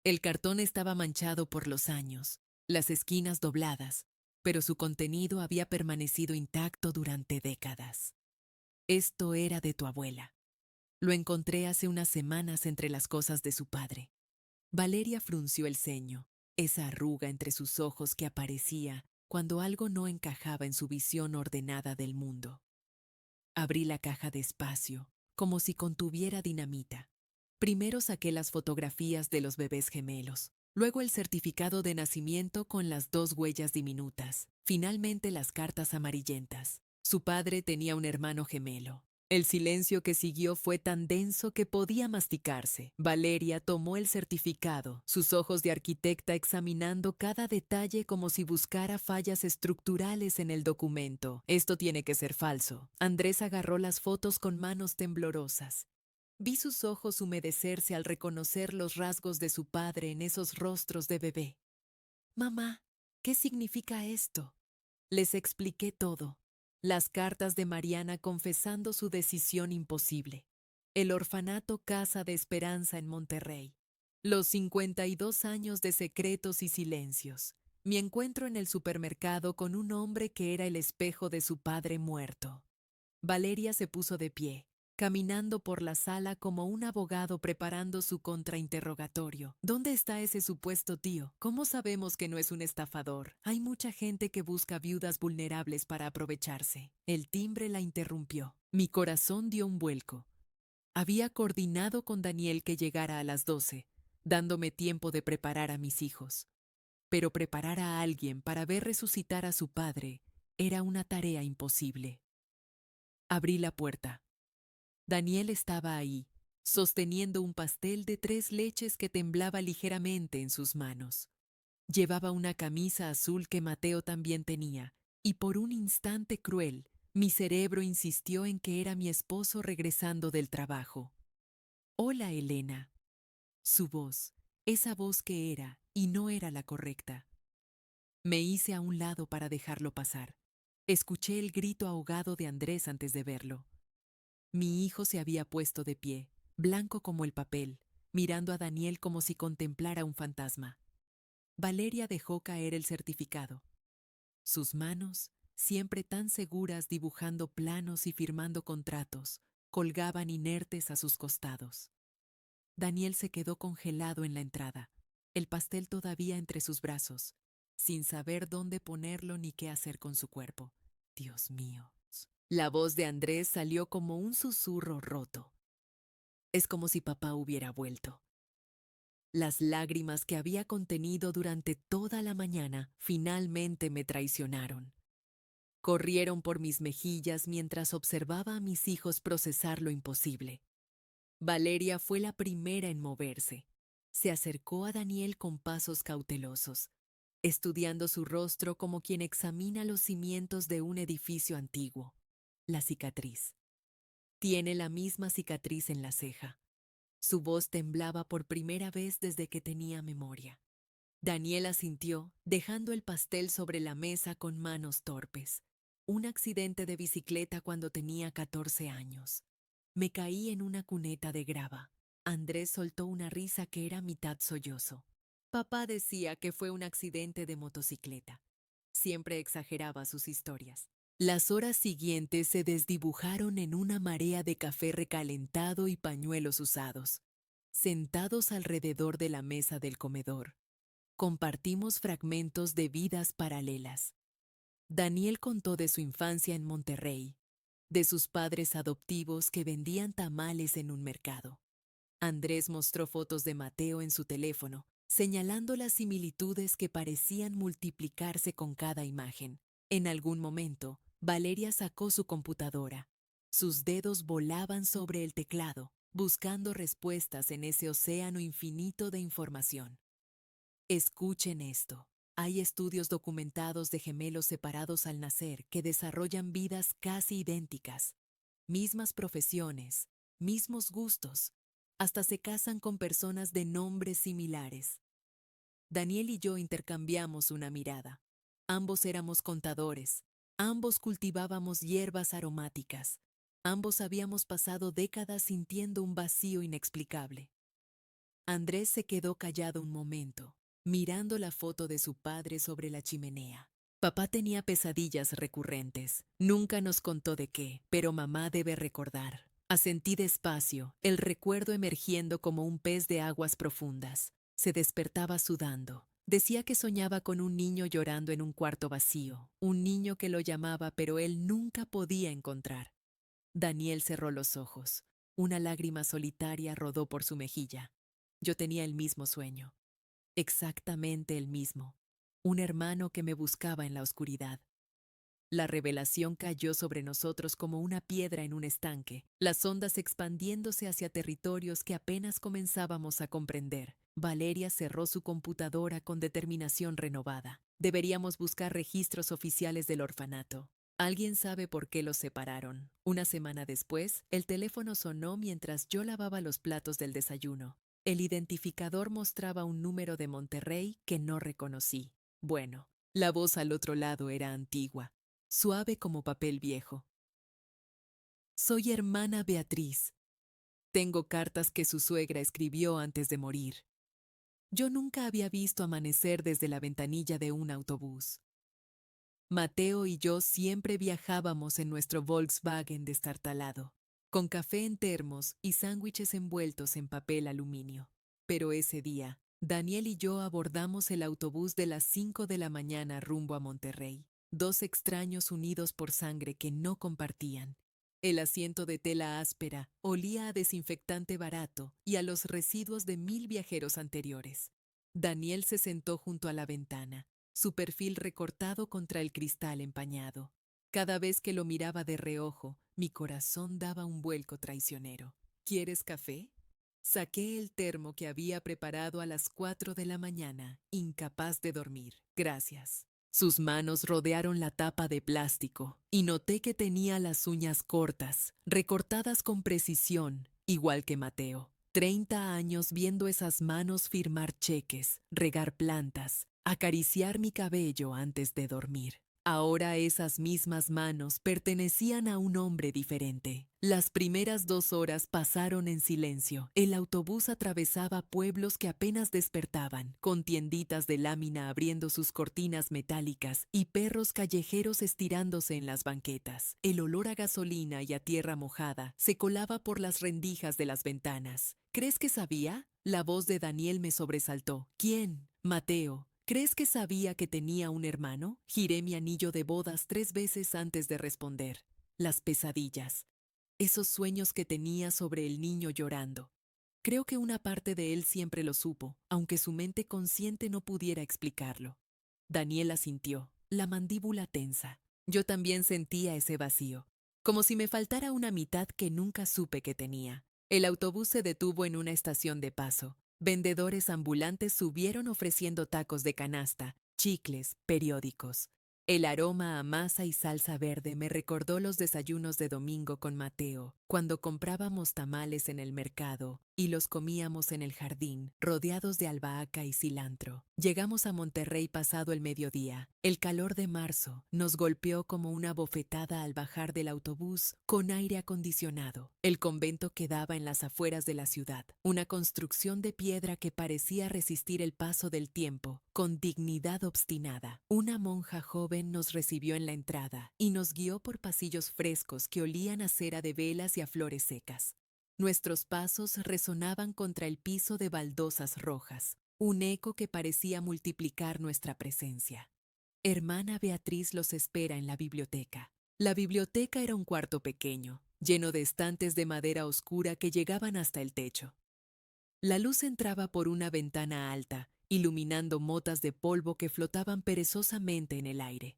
El cartón estaba manchado por los años, las esquinas dobladas, pero su contenido había permanecido intacto durante décadas. Esto era de tu abuela. Lo encontré hace unas semanas entre las cosas de su padre. Valeria frunció el ceño, esa arruga entre sus ojos que aparecía cuando algo no encajaba en su visión ordenada del mundo. Abrí la caja despacio, como si contuviera dinamita. Primero saqué las fotografías de los bebés gemelos, luego el certificado de nacimiento con las 2 huellas diminutas, finalmente las cartas amarillentas. Su padre tenía un hermano gemelo. El silencio que siguió fue tan denso que podía masticarse. Valeria tomó el certificado, sus ojos de arquitecta examinando cada detalle como si buscara fallas estructurales en el documento. Esto tiene que ser falso. Andrés agarró las fotos con manos temblorosas. Vi sus ojos humedecerse al reconocer los rasgos de su padre en esos rostros de bebé. Mamá, ¿qué significa esto? Les expliqué todo. Las cartas de Mariana confesando su decisión imposible. El orfanato Casa de Esperanza en Monterrey. Los 52 años de secretos y silencios. Mi encuentro en el supermercado con un hombre que era el espejo de su padre muerto. Valeria se puso de pie, caminando por la sala como un abogado preparando su contrainterrogatorio. ¿Dónde está ese supuesto tío? ¿Cómo sabemos que no es un estafador? Hay mucha gente que busca viudas vulnerables para aprovecharse. El timbre la interrumpió. Mi corazón dio un vuelco. Había coordinado con Daniel que llegara a las 12, dándome tiempo de preparar a mis hijos. Pero preparar a alguien para ver resucitar a su padre era una tarea imposible. Abrí la puerta. Daniel estaba ahí, sosteniendo un pastel de 3 leches que temblaba ligeramente en sus manos. Llevaba una camisa azul que Mateo también tenía, y por un instante cruel, mi cerebro insistió en que era mi esposo regresando del trabajo. Hola, Elena. Su voz, esa voz que era y no era la correcta. Me hice a un lado para dejarlo pasar. Escuché el grito ahogado de Andrés antes de verlo. Mi hijo se había puesto de pie, blanco como el papel, mirando a Daniel como si contemplara un fantasma. Valeria dejó caer el certificado. Sus manos, siempre tan seguras dibujando planos y firmando contratos, colgaban inertes a sus costados. Daniel se quedó congelado en la entrada, el pastel todavía entre sus brazos, sin saber dónde ponerlo ni qué hacer con su cuerpo. Dios mío. La voz de Andrés salió como un susurro roto. Es como si papá hubiera vuelto. Las lágrimas que había contenido durante toda la mañana finalmente me traicionaron. Corrieron por mis mejillas mientras observaba a mis hijos procesar lo imposible. Valeria fue la primera en moverse. Se acercó a Daniel con pasos cautelosos. estudiando su rostro como quien examina los cimientos de un edificio antiguo. La cicatriz. Tiene la misma cicatriz en la ceja. Su voz temblaba por primera vez desde que tenía memoria. Daniel asintió, dejando el pastel sobre la mesa con manos torpes. Un accidente de bicicleta cuando tenía 14 años. Me caí en una cuneta de grava. Andrés soltó una risa que era mitad sollozo. Papá decía que fue un accidente de motocicleta. Siempre exageraba sus historias. Las horas siguientes se desdibujaron en una marea de café recalentado y pañuelos usados. Sentados alrededor de la mesa del comedor, compartimos fragmentos de vidas paralelas. Daniel contó de su infancia en Monterrey, de sus padres adoptivos que vendían tamales en un mercado. Andrés mostró fotos de Mateo en su teléfono, señalando las similitudes que parecían multiplicarse con cada imagen. En algún momento, Valeria sacó su computadora. Sus dedos volaban sobre el teclado, buscando respuestas en ese océano infinito de información. Escuchen esto. Hay estudios documentados de gemelos separados al nacer que desarrollan vidas casi idénticas, mismas profesiones, mismos gustos, hasta se casan con personas de nombres similares. Daniel y yo intercambiamos una mirada. Ambos éramos contadores, ambos cultivábamos hierbas aromáticas, ambos habíamos pasado décadas sintiendo un vacío inexplicable. Andrés se quedó callado un momento, mirando la foto de su padre sobre la chimenea. Papá tenía pesadillas recurrentes. Nunca nos contó de qué, pero mamá debe recordar. Asentí despacio, el recuerdo emergiendo como un pez de aguas profundas. Se despertaba sudando. Decía que soñaba con un niño llorando en un cuarto vacío, un niño que lo llamaba pero él nunca podía encontrar. Daniel cerró los ojos. Una lágrima solitaria rodó por su mejilla. Yo tenía el mismo sueño, exactamente el mismo, un hermano que me buscaba en la oscuridad. La revelación cayó sobre nosotros como una piedra en un estanque, las ondas expandiéndose hacia territorios que apenas comenzábamos a comprender. Valeria cerró su computadora con determinación renovada. Deberíamos buscar registros oficiales del orfanato. ¿Alguien sabe por qué los separaron? Una semana después, el teléfono sonó mientras yo lavaba los platos del desayuno. El identificador mostraba un número de Monterrey que no reconocí. Bueno, la voz al otro lado era antigua, suave como papel viejo. Soy hermana Beatriz. Tengo cartas que su suegra escribió antes de morir. Yo nunca había visto amanecer desde la ventanilla de un autobús. Mateo y yo siempre viajábamos en nuestro Volkswagen destartalado, con café en termos y sándwiches envueltos en papel aluminio. Pero ese día, Daniel y yo abordamos el autobús de las 5 de la mañana rumbo a Monterrey, dos extraños unidos por sangre que no compartían. El asiento de tela áspera olía a desinfectante barato y a los residuos de 1000 viajeros anteriores. Daniel se sentó junto a la ventana, su perfil recortado contra el cristal empañado. Cada vez que lo miraba de reojo, mi corazón daba un vuelco traicionero. ¿Quieres café? Saqué el termo que había preparado a las 4 de la mañana, incapaz de dormir. Gracias. Sus manos rodearon la tapa de plástico y noté que tenía las uñas cortas, recortadas con precisión, igual que Mateo. 30 años viendo esas manos firmar cheques, regar plantas, acariciar mi cabello antes de dormir. Ahora esas mismas manos pertenecían a un hombre diferente. Las primeras 2 horas pasaron en silencio. El autobús atravesaba pueblos que apenas despertaban, con tienditas de lámina abriendo sus cortinas metálicas y perros callejeros estirándose en las banquetas. El olor a gasolina y a tierra mojada se colaba por las rendijas de las ventanas. ¿Crees que sabía? La voz de Daniel me sobresaltó. ¿Quién? Mateo. ¿Crees que sabía que tenía un hermano? Giré mi anillo de bodas 3 veces antes de responder. Las pesadillas. Esos sueños que tenía sobre el niño llorando. Creo que una parte de él siempre lo supo, aunque su mente consciente no pudiera explicarlo. Daniela sintió, la mandíbula tensa. Yo también sentía ese vacío, como si me faltara una mitad que nunca supe que tenía. El autobús se detuvo en una estación de paso. Vendedores ambulantes subieron ofreciendo tacos de canasta, chicles, periódicos. El aroma a masa y salsa verde me recordó los desayunos de domingo con Mateo, cuando comprábamos tamales en el mercado y los comíamos en el jardín, rodeados de albahaca y cilantro. Llegamos a Monterrey pasado el mediodía. El calor de marzo nos golpeó como una bofetada al bajar del autobús con aire acondicionado. El convento quedaba en las afueras de la ciudad, una construcción de piedra que parecía resistir el paso del tiempo, con dignidad obstinada. Una monja joven nos recibió en la entrada y nos guió por pasillos frescos que olían a cera de velas y a flores secas. Nuestros pasos resonaban contra el piso de baldosas rojas, un eco que parecía multiplicar nuestra presencia. Hermana Beatriz los espera en la biblioteca. La biblioteca era un cuarto pequeño, lleno de estantes de madera oscura que llegaban hasta el techo. La luz entraba por una ventana alta, iluminando motas de polvo que flotaban perezosamente en el aire.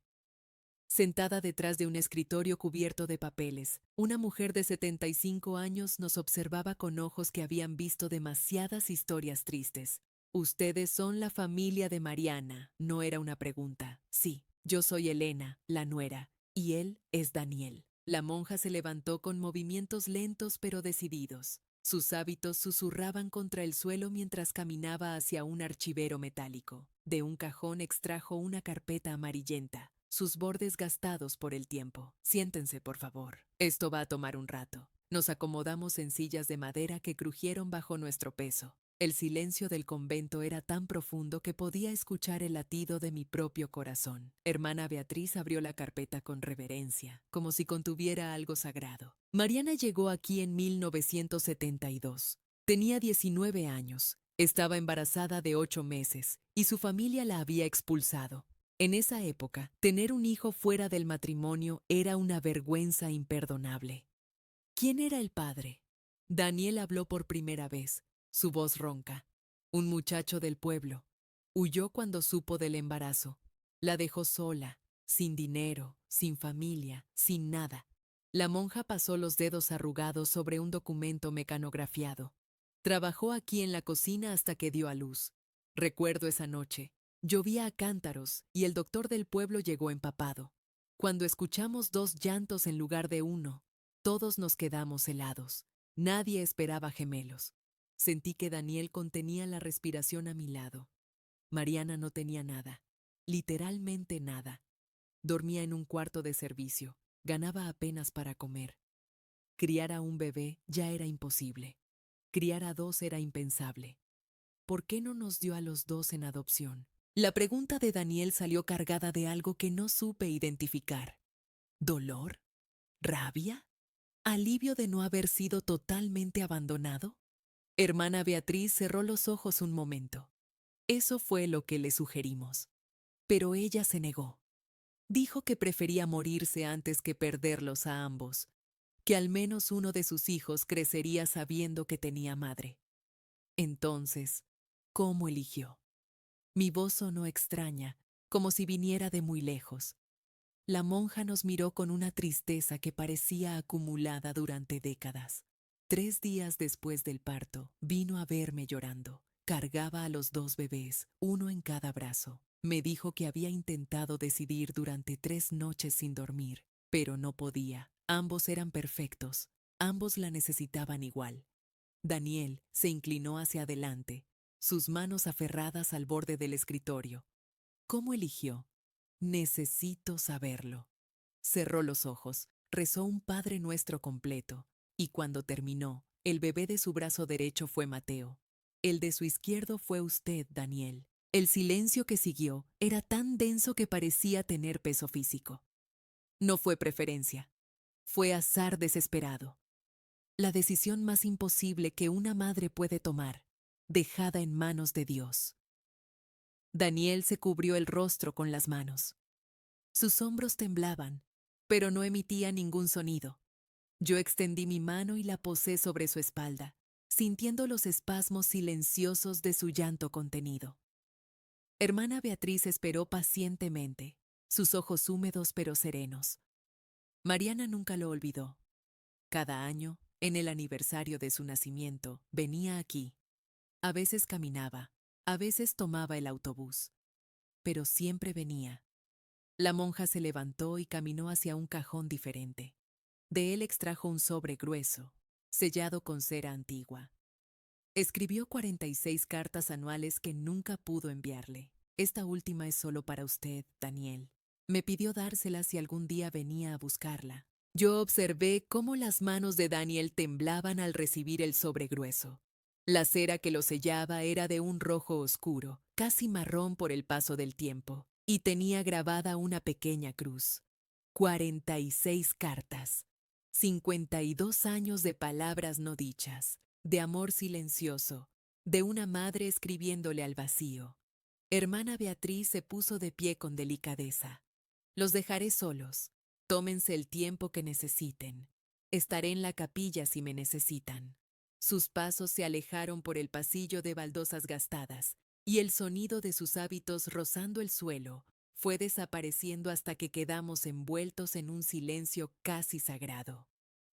Sentada detrás de un escritorio cubierto de papeles, una mujer de 75 años nos observaba con ojos que habían visto demasiadas historias tristes. «Ustedes son la familia de Mariana», no era una pregunta. «Sí, yo soy Elena, la nuera, y él es Daniel». La monja se levantó con movimientos lentos pero decididos. Sus hábitos susurraban contra el suelo mientras caminaba hacia un archivero metálico. De un cajón extrajo una carpeta amarillenta, sus bordes gastados por el tiempo. «Siéntense, por favor. Esto va a tomar un rato». Nos acomodamos en sillas de madera que crujieron bajo nuestro peso. El silencio del convento era tan profundo que podía escuchar el latido de mi propio corazón. Hermana Beatriz abrió la carpeta con reverencia, como si contuviera algo sagrado. Mariana llegó aquí en 1972. Tenía 19 años. Estaba embarazada de 8 meses y su familia la había expulsado. En esa época, tener un hijo fuera del matrimonio era una vergüenza imperdonable. ¿Quién era el padre? Daniel habló por primera vez, su voz ronca. Un muchacho del pueblo. Huyó cuando supo del embarazo. La dejó sola, sin dinero, sin familia, sin nada. La monja pasó los dedos arrugados sobre un documento mecanografiado. Trabajó aquí en la cocina hasta que dio a luz. Recuerdo esa noche. Llovía a cántaros y el doctor del pueblo llegó empapado. Cuando escuchamos 2 llantos en lugar de uno, todos nos quedamos helados. Nadie esperaba gemelos. Sentí que Daniel contenía la respiración a mi lado. Mariana no tenía nada, literalmente nada. Dormía en un cuarto de servicio, ganaba apenas para comer. Criar a un bebé ya era imposible. Criar a 2 era impensable. ¿Por qué no nos dio a los 2 en adopción? La pregunta de Daniel salió cargada de algo que no supe identificar. ¿Dolor? ¿Rabia? ¿Alivio de no haber sido totalmente abandonado? Hermana Beatriz cerró los ojos un momento. Eso fue lo que le sugerimos. Pero ella se negó. Dijo que prefería morirse antes que perderlos a ambos, que al menos uno de sus hijos crecería sabiendo que tenía madre. Entonces, ¿cómo eligió? Mi voz sonó extraña, como si viniera de muy lejos. La monja nos miró con una tristeza que parecía acumulada durante décadas. 3 días después del parto, vino a verme llorando. Cargaba a los 2 bebés, uno en cada brazo. Me dijo que había intentado decidir durante 3 noches sin dormir, pero no podía. Ambos eran perfectos. Ambos la necesitaban igual. Daniel se inclinó hacia adelante, sus manos aferradas al borde del escritorio. ¿Cómo eligió? Necesito saberlo. Cerró los ojos, rezó un Padre Nuestro completo, y cuando terminó, el bebé de su brazo derecho fue Mateo. El de su izquierdo fue usted, Daniel. El silencio que siguió era tan denso que parecía tener peso físico. No fue preferencia, fue azar desesperado. La decisión más imposible que una madre puede tomar, dejada en manos de Dios. Daniel se cubrió el rostro con las manos. Sus hombros temblaban, pero no emitía ningún sonido. Yo extendí mi mano y la posé sobre su espalda, sintiendo los espasmos silenciosos de su llanto contenido. Hermana Beatriz esperó pacientemente, sus ojos húmedos pero serenos. Mariana nunca lo olvidó. Cada año, en el aniversario de su nacimiento, venía aquí. A veces caminaba, a veces tomaba el autobús. pero siempre venía. La monja se levantó y caminó hacia un cajón diferente. De él extrajo un sobre grueso, sellado con cera antigua. Escribió 46 cartas anuales que nunca pudo enviarle. Esta última es solo para usted, Daniel. Me pidió dársela si algún día venía a buscarla. Yo observé cómo las manos de Daniel temblaban al recibir el sobre grueso. La cera que lo sellaba era de un rojo oscuro, casi marrón por el paso del tiempo, y tenía grabada una pequeña cruz. 46 cartas. 52 años de palabras no dichas, de amor silencioso, de una madre escribiéndole al vacío. Hermana Beatriz se puso de pie con delicadeza. Los dejaré solos. Tómense el tiempo que necesiten. Estaré en la capilla si me necesitan. Sus pasos se alejaron por el pasillo de baldosas gastadas, y el sonido de sus hábitos rozando el suelo fue desapareciendo hasta que quedamos envueltos en un silencio casi sagrado.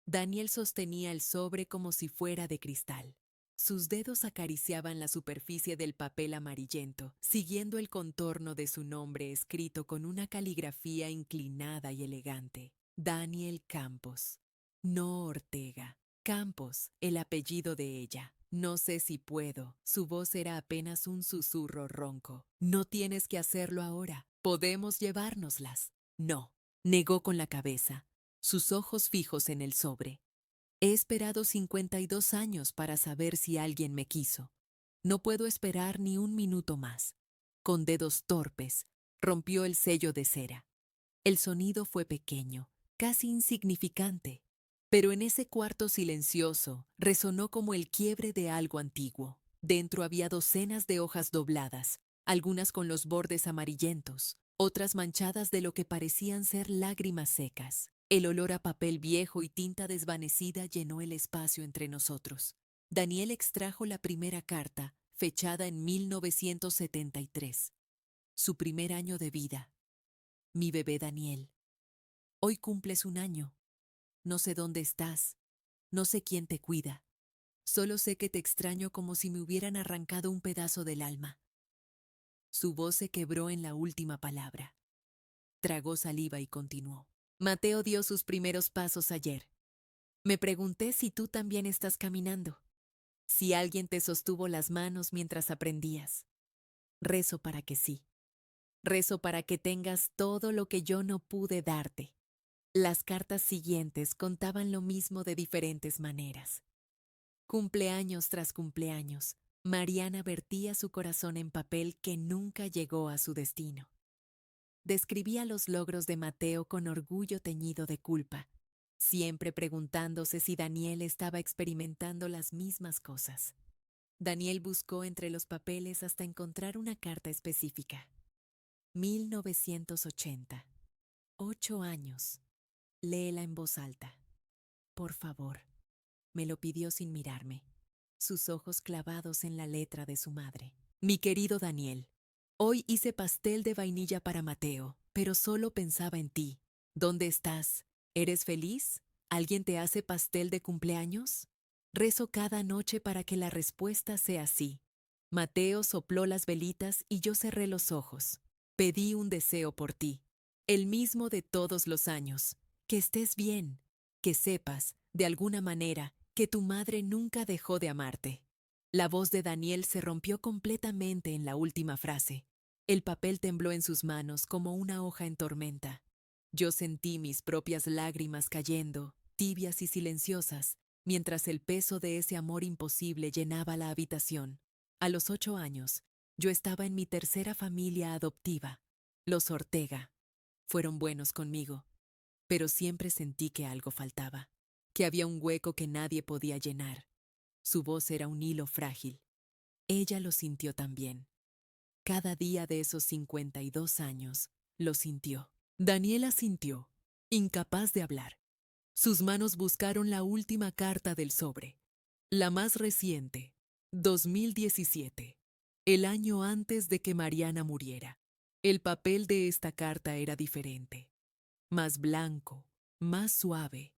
Daniel sostenía el sobre como si fuera de cristal. Sus dedos acariciaban la superficie del papel amarillento, siguiendo el contorno de su nombre escrito con una caligrafía inclinada y elegante. Daniel Campos. No Ortega. Campos, el apellido de ella. No sé si puedo. Su voz era apenas un susurro ronco. No tienes que hacerlo ahora. Podemos llevárnoslas. No. Negó con la cabeza, sus ojos fijos en el sobre. He esperado 52 años para saber si alguien me quiso. No puedo esperar ni un minuto más. Con dedos torpes, rompió el sello de cera. El sonido fue pequeño, casi insignificante, pero en ese cuarto silencioso resonó como el quiebre de algo antiguo. Dentro había docenas de hojas dobladas, algunas con los bordes amarillentos, otras manchadas de lo que parecían ser lágrimas secas. El olor a papel viejo y tinta desvanecida llenó el espacio entre nosotros. Daniel extrajo la primera carta, fechada en 1973. Su primer año de vida. Mi bebé Daniel. Hoy cumples un año. No sé dónde estás. No sé quién te cuida. Solo sé que te extraño como si me hubieran arrancado un pedazo del alma. Su voz se quebró en la última palabra. Tragó saliva y continuó. Mateo dio sus primeros pasos ayer. Me pregunté si tú también estás caminando, si alguien te sostuvo las manos mientras aprendías. Rezo para que sí. Rezo para que tengas todo lo que yo no pude darte. Las cartas siguientes contaban lo mismo de diferentes maneras. Cumpleaños tras cumpleaños, Mariana vertía su corazón en papel que nunca llegó a su destino. Describía los logros de Mateo con orgullo teñido de culpa, siempre preguntándose si Daniel estaba experimentando las mismas cosas. Daniel buscó entre los papeles hasta encontrar una carta específica. 1980. 8 años. Léela en voz alta. Por favor. Me lo pidió sin mirarme, sus ojos clavados en la letra de su madre. Mi querido Daniel, hoy hice pastel de vainilla para Mateo, pero solo pensaba en ti. ¿Dónde estás? ¿Eres feliz? ¿Alguien te hace pastel de cumpleaños? Rezo cada noche para que la respuesta sea sí. Mateo sopló las velitas y yo cerré los ojos. Pedí un deseo por ti, el mismo de todos los años. Que estés bien, que sepas, de alguna manera, que tu madre nunca dejó de amarte. La voz de Daniel se rompió completamente en la última frase. El papel tembló en sus manos como una hoja en tormenta. Yo sentí mis propias lágrimas cayendo, tibias y silenciosas, mientras el peso de ese amor imposible llenaba la habitación. A los 8 años, yo estaba en mi tercera familia adoptiva, los Ortega. Fueron buenos conmigo, pero siempre sentí que algo faltaba, que había un hueco que nadie podía llenar. Su voz era un hilo frágil. Ella lo sintió también. Cada día de esos 52 años, lo sintió. Daniela sintió, incapaz de hablar. Sus manos buscaron la última carta del sobre, la más reciente, 2017, el año antes de que Mariana muriera. El papel de esta carta era diferente, más blanco, más suave.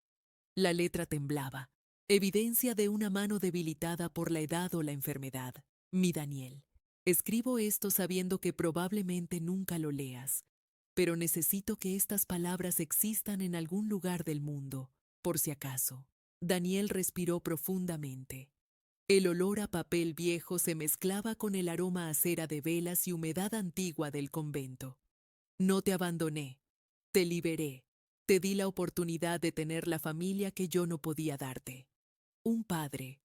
La letra temblaba, evidencia de una mano debilitada por la edad o la enfermedad. Mi Daniel, Escribo esto sabiendo que probablemente nunca lo leas, pero necesito que estas palabras existan en algún lugar del mundo, por si acaso. Daniel respiró profundamente. El olor a papel viejo se mezclaba con el aroma a cera de velas y humedad antigua del convento. No te abandoné, te liberé, te di la oportunidad de tener la familia que yo no podía darte. Un padre,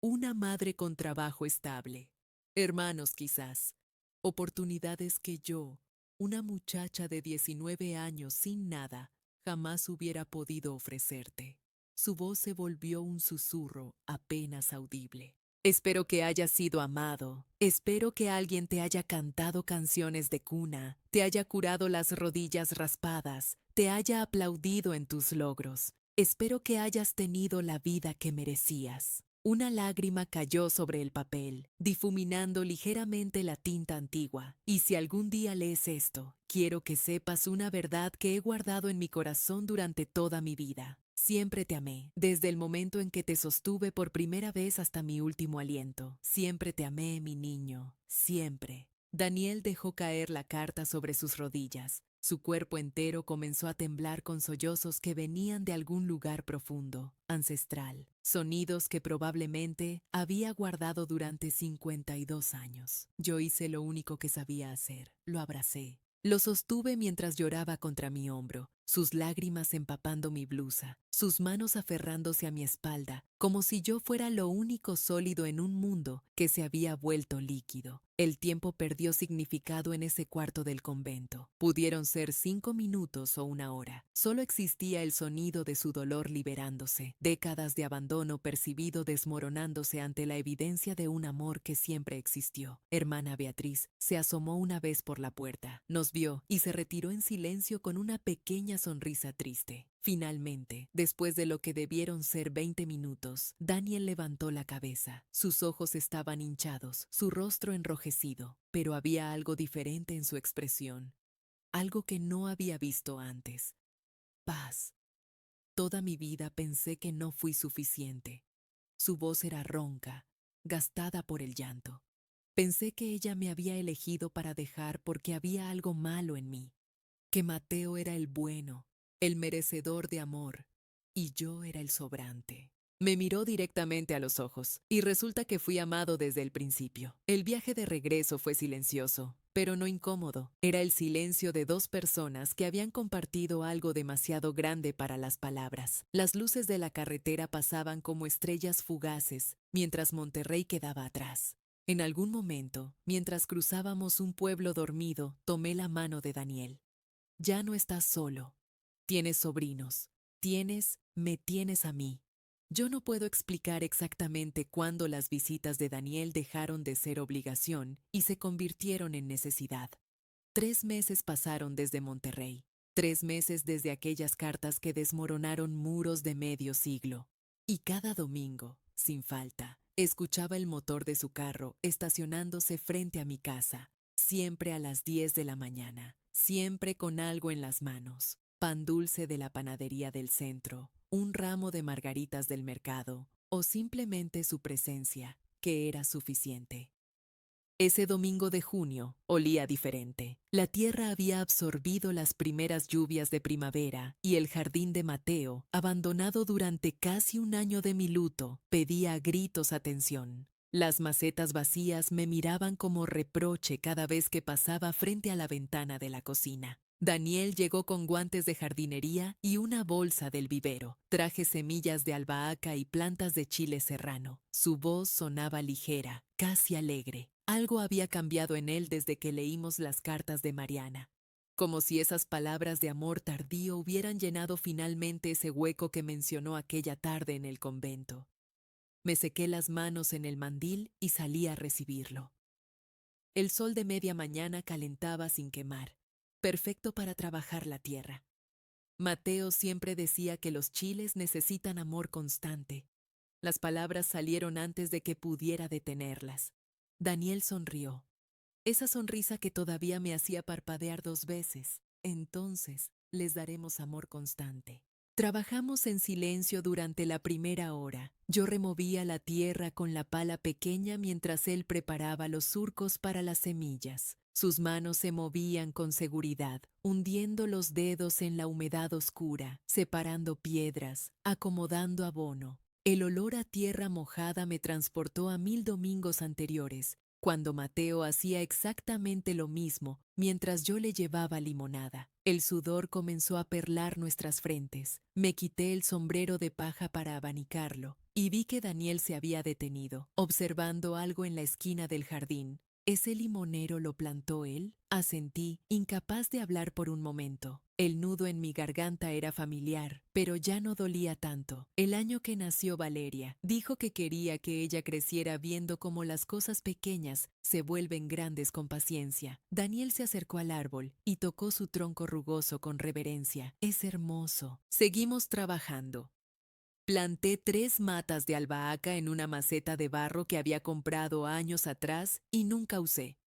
una madre con trabajo estable, hermanos quizás, oportunidades que yo, una muchacha de 19 años sin nada, jamás hubiera podido ofrecerte. Su voz se volvió un susurro apenas audible. Espero que hayas sido amado. Espero que alguien te haya cantado canciones de cuna, te haya curado las rodillas raspadas, te haya aplaudido en tus logros. Espero que hayas tenido la vida que merecías. Una lágrima cayó sobre el papel, difuminando ligeramente la tinta antigua. Y si algún día lees esto, quiero que sepas una verdad que he guardado en mi corazón durante toda mi vida. Siempre te amé, desde el momento en que te sostuve por primera vez hasta mi último aliento. Siempre te amé, mi niño, siempre. Daniel dejó caer la carta sobre sus rodillas. Su cuerpo entero comenzó a temblar con sollozos que venían de algún lugar profundo, ancestral, sonidos que probablemente había guardado durante 52 años. Yo hice lo único que sabía hacer, lo abracé. Lo sostuve mientras lloraba contra mi hombro, sus lágrimas empapando mi blusa, sus manos aferrándose a mi espalda, como si yo fuera lo único sólido en un mundo que se había vuelto líquido. El tiempo perdió significado en ese cuarto del convento. Pudieron ser 5 minutos o una hora. Solo existía el sonido de su dolor liberándose, décadas de abandono percibido desmoronándose ante la evidencia de un amor que siempre existió. Hermana Beatriz se asomó una vez por la puerta, nos vio y se retiró en silencio con una pequeña sonrisa triste. Finalmente, después de lo que debieron ser 20 minutos, Daniel levantó la cabeza. Sus ojos estaban hinchados, su rostro enrojecido, pero había algo diferente en su expresión, algo que no había visto antes. Paz. Toda mi vida pensé que no fui suficiente. Su voz era ronca, gastada por el llanto. Pensé que ella me había elegido para dejar porque había algo malo en mí, que Mateo era el bueno, el merecedor de amor, y yo era el sobrante. Me miró directamente a los ojos, y resulta que fui amado desde el principio. El viaje de regreso fue silencioso, pero no incómodo. Era el silencio de dos personas que habían compartido algo demasiado grande para las palabras. Las luces de la carretera pasaban como estrellas fugaces, mientras Monterrey quedaba atrás. En algún momento, mientras cruzábamos un pueblo dormido, tomé la mano de Daniel. Ya no estás solo. Tienes sobrinos. Me tienes a mí. Yo no puedo explicar exactamente cuándo las visitas de Daniel dejaron de ser obligación y se convirtieron en necesidad. 3 meses pasaron desde Monterrey. 3 meses desde aquellas cartas que desmoronaron muros de medio siglo. Y cada domingo, sin falta, escuchaba el motor de su carro estacionándose frente a mi casa, siempre a las 10 de la mañana, siempre con algo en las manos. Pan dulce de la panadería del centro, un ramo de margaritas del mercado, o simplemente su presencia, que era suficiente. Ese domingo de junio olía diferente. La tierra había absorbido las primeras lluvias de primavera y el jardín de Mateo, abandonado durante casi un año de mi luto, pedía a gritos atención. Las macetas vacías me miraban como reproche cada vez que pasaba frente a la ventana de la cocina. Daniel llegó con guantes de jardinería y una bolsa del vivero. Traje semillas de albahaca y plantas de chile serrano. Su voz sonaba ligera, casi alegre. Algo había cambiado en él desde que leímos las cartas de Mariana. Como si esas palabras de amor tardío hubieran llenado finalmente ese hueco que mencionó aquella tarde en el convento. Me sequé las manos en el mandil y salí a recibirlo. El sol de media mañana calentaba sin quemar, perfecto para trabajar la tierra. Mateo siempre decía que los chiles necesitan amor constante. Las palabras salieron antes de que pudiera detenerlas. Daniel sonrió. Esa sonrisa que todavía me hacía parpadear 2 veces. Entonces, les daremos amor constante. Trabajamos en silencio durante la primera hora. Yo removía la tierra con la pala pequeña mientras él preparaba los surcos para las semillas. Sus manos se movían con seguridad, hundiendo los dedos en la humedad oscura, separando piedras, acomodando abono. El olor a tierra mojada me transportó a 1000 domingos anteriores, cuando Mateo hacía exactamente lo mismo mientras yo le llevaba limonada. El sudor comenzó a perlar nuestras frentes. Me quité el sombrero de paja para abanicarlo y vi que Daniel se había detenido, observando algo en la esquina del jardín. ¿Ese limonero lo plantó él? Asentí, incapaz de hablar por un momento. El nudo en mi garganta era familiar, pero ya no dolía tanto. El año que nació Valeria, dijo que quería que ella creciera viendo cómo las cosas pequeñas se vuelven grandes con paciencia. Daniel se acercó al árbol y tocó su tronco rugoso con reverencia. Es hermoso. Seguimos trabajando. Planté 3 matas de albahaca en una maceta de barro que había comprado años atrás y nunca usé.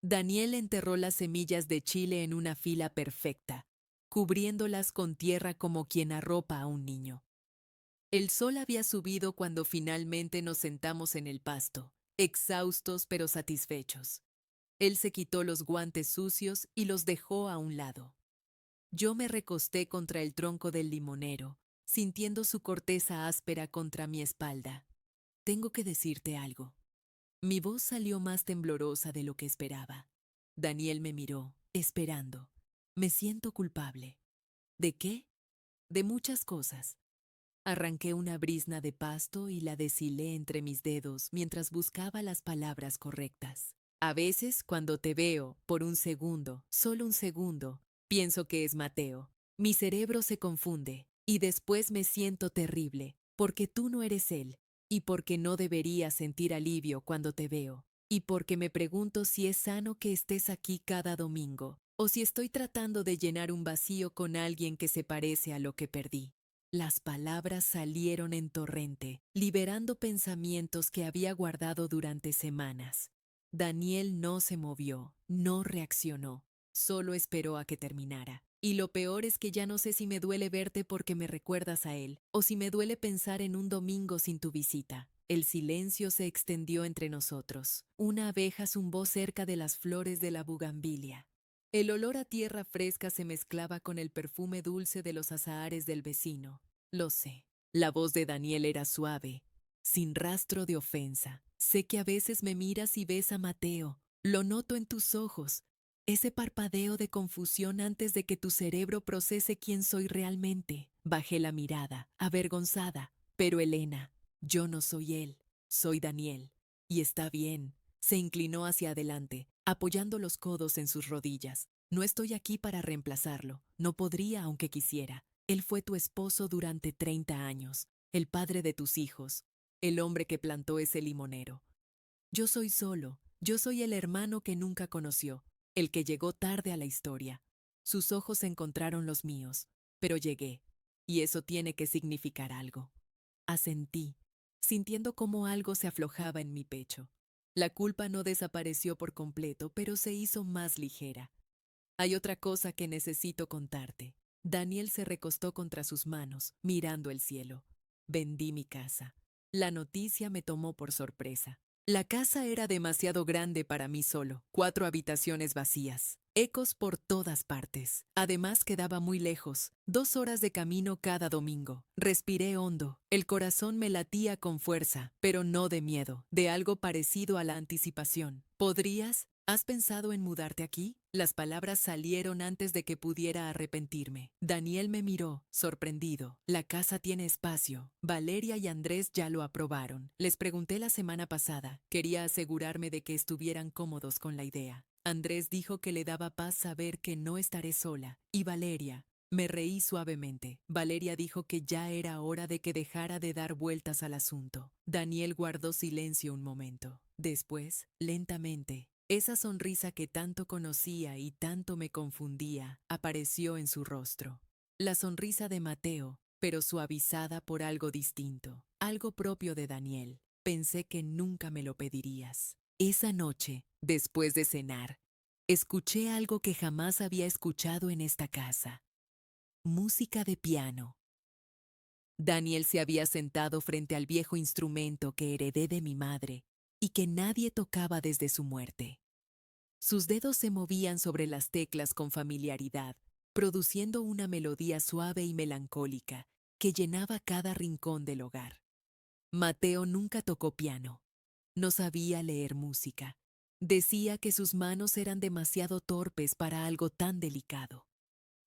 Daniel enterró las semillas de chile en una fila perfecta, cubriéndolas con tierra como quien arropa a un niño. El sol había subido cuando finalmente nos sentamos en el pasto, exhaustos pero satisfechos. Él se quitó los guantes sucios y los dejó a un lado. Yo me recosté contra el tronco del limonero, sintiendo su corteza áspera contra mi espalda. Tengo que decirte algo. Mi voz salió más temblorosa de lo que esperaba. Daniel me miró, esperando. Me siento culpable. ¿De qué? De muchas cosas. Arranqué una brizna de pasto y la deshilé entre mis dedos mientras buscaba las palabras correctas. A veces, cuando te veo, por un segundo, solo un segundo, pienso que es Mateo. Mi cerebro se confunde y después me siento terrible, porque tú no eres él, y porque no debería sentir alivio cuando te veo, y porque me pregunto si es sano que estés aquí cada domingo, o si estoy tratando de llenar un vacío con alguien que se parece a lo que perdí. Las palabras salieron en torrente, liberando pensamientos que había guardado durante semanas. Daniel no se movió, no reaccionó, solo esperó a que terminara. Y lo peor es que ya no sé si me duele verte porque me recuerdas a él, o si me duele pensar en un domingo sin tu visita. El silencio se extendió entre nosotros. Una abeja zumbó cerca de las flores de la bugambilia. El olor a tierra fresca se mezclaba con el perfume dulce de los azahares del vecino. Lo sé. La voz de Daniel era suave, sin rastro de ofensa. Sé que a veces me miras y ves a Mateo. Lo noto en tus ojos. Ese parpadeo de confusión antes de que tu cerebro procese quién soy realmente. Bajé la mirada, avergonzada. Pero Elena, yo no soy él. Soy Daniel. Y está bien. Se inclinó hacia adelante, apoyando los codos en sus rodillas. No estoy aquí para reemplazarlo. No podría aunque quisiera. Él fue tu esposo durante 30 años, el padre de tus hijos, el hombre que plantó ese limonero. Yo soy solo, yo soy el hermano que nunca conoció, el que llegó tarde a la historia. Sus ojos encontraron los míos, pero llegué, y eso tiene que significar algo. Asentí, sintiendo cómo algo se aflojaba en mi pecho. La culpa no desapareció por completo, pero se hizo más ligera. Hay otra cosa que necesito contarte. Daniel se recostó contra sus manos, mirando el cielo. Vendí mi casa. La noticia me tomó por sorpresa. La casa era demasiado grande para mí solo, 4 habitaciones vacías, ecos por todas partes. Además quedaba muy lejos, 2 horas de camino cada domingo. Respiré hondo, el corazón me latía con fuerza, pero no de miedo, de algo parecido a la anticipación. ¿Podrías? ¿Has pensado en mudarte aquí? Las palabras salieron antes de que pudiera arrepentirme. Daniel me miró, sorprendido. La casa tiene espacio. Valeria y Andrés ya lo aprobaron. Les pregunté la semana pasada. Quería asegurarme de que estuvieran cómodos con la idea. Andrés dijo que le daba paz saber que no estaré sola. Y Valeria. Me reí suavemente. Valeria dijo que ya era hora de que dejara de dar vueltas al asunto. Daniel guardó silencio un momento. Después, lentamente, esa sonrisa que tanto conocía y tanto me confundía apareció en su rostro. La sonrisa de Mateo, pero suavizada por algo distinto, algo propio de Daniel. Pensé que nunca me lo pedirías. Esa noche, después de cenar, escuché algo que jamás había escuchado en esta casa. Música de piano. Daniel se había sentado frente al viejo instrumento que heredé de mi madre y que nadie tocaba desde su muerte. Sus dedos se movían sobre las teclas con familiaridad, produciendo una melodía suave y melancólica que llenaba cada rincón del hogar. Mateo nunca tocó piano. No sabía leer música. Decía que sus manos eran demasiado torpes para algo tan delicado.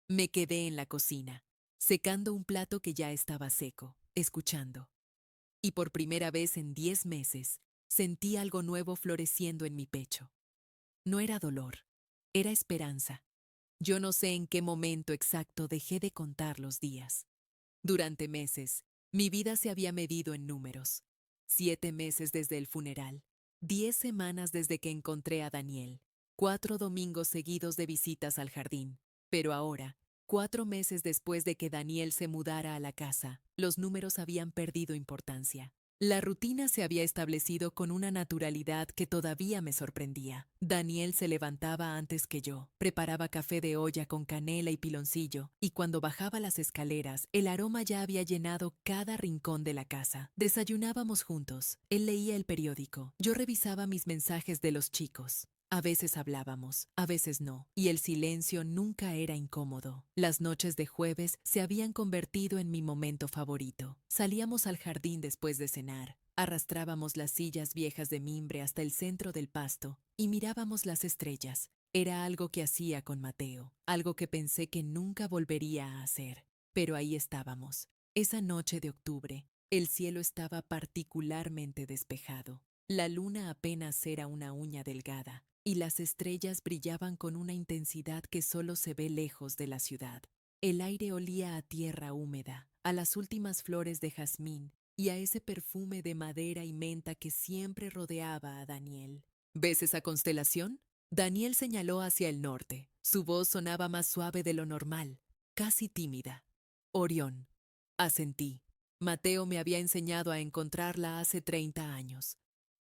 Me quedé en la cocina, secando un plato que ya estaba seco, escuchando. Y por primera vez en 10 meses, sentí algo nuevo floreciendo en mi pecho. No era dolor, era esperanza. Yo no sé en qué momento exacto dejé de contar los días. Durante meses, mi vida se había medido en números. 7 meses desde el funeral, 10 semanas desde que encontré a Daniel, 4 domingos seguidos de visitas al jardín. Pero ahora, 4 meses después de que Daniel se mudara a la casa, los números habían perdido importancia. La rutina se había establecido con una naturalidad que todavía me sorprendía. Daniel se levantaba antes que yo, preparaba café de olla con canela y piloncillo, y cuando bajaba las escaleras, el aroma ya había llenado cada rincón de la casa. Desayunábamos juntos, él leía el periódico, yo revisaba mis mensajes de los chicos. A veces hablábamos, a veces no, y el silencio nunca era incómodo. Las noches de jueves se habían convertido en mi momento favorito. Salíamos al jardín después de cenar, arrastrábamos las sillas viejas de mimbre hasta el centro del pasto y mirábamos las estrellas. Era algo que hacía con Mateo, algo que pensé que nunca volvería a hacer. Pero ahí estábamos, esa noche de octubre. El cielo estaba particularmente despejado. La luna apenas era una uña delgada, y las estrellas brillaban con una intensidad que solo se ve lejos de la ciudad. El aire olía a tierra húmeda, a las últimas flores de jazmín y a ese perfume de madera y menta que siempre rodeaba a Daniel. ¿Ves esa constelación? Daniel señaló hacia el norte. Su voz sonaba más suave de lo normal, casi tímida. Orión. Asentí. Mateo me había enseñado a encontrarla hace 30 años,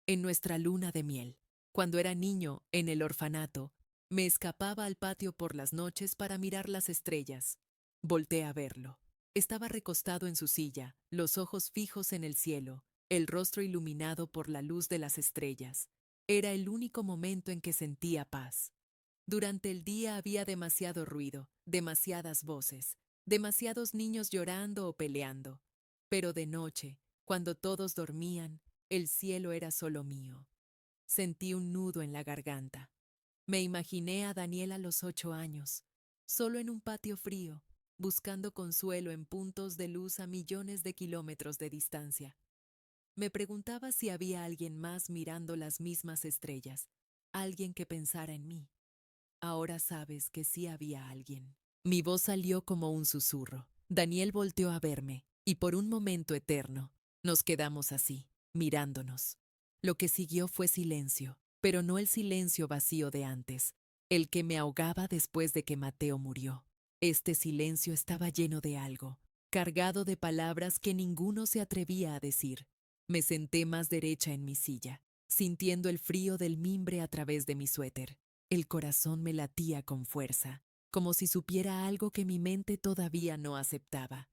en nuestra luna de miel. Cuando era niño, en el orfanato, me escapaba al patio por las noches para mirar las estrellas. Volté a verlo. Estaba recostado en su silla, los ojos fijos en el cielo, el rostro iluminado por la luz de las estrellas. Era el único momento en que sentía paz. Durante el día había demasiado ruido, demasiadas voces, demasiados niños llorando o peleando. Pero de noche, cuando todos dormían, el cielo era solo mío. Sentí un nudo en la garganta. Me imaginé a Daniel a los 8 años, solo en un patio frío, buscando consuelo en puntos de luz a millones de kilómetros de distancia. Me preguntaba si había alguien más mirando las mismas estrellas, alguien que pensara en mí. Ahora sabes que sí había alguien. Mi voz salió como un susurro. Daniel volteó a verme, y por un momento eterno, nos quedamos así, mirándonos. Lo que siguió fue silencio, pero no el silencio vacío de antes, el que me ahogaba después de que Mateo murió. Este silencio estaba lleno de algo, cargado de palabras que ninguno se atrevía a decir. Me senté más derecha en mi silla, sintiendo el frío del mimbre a través de mi suéter. El corazón me latía con fuerza, como si supiera algo que mi mente todavía no aceptaba.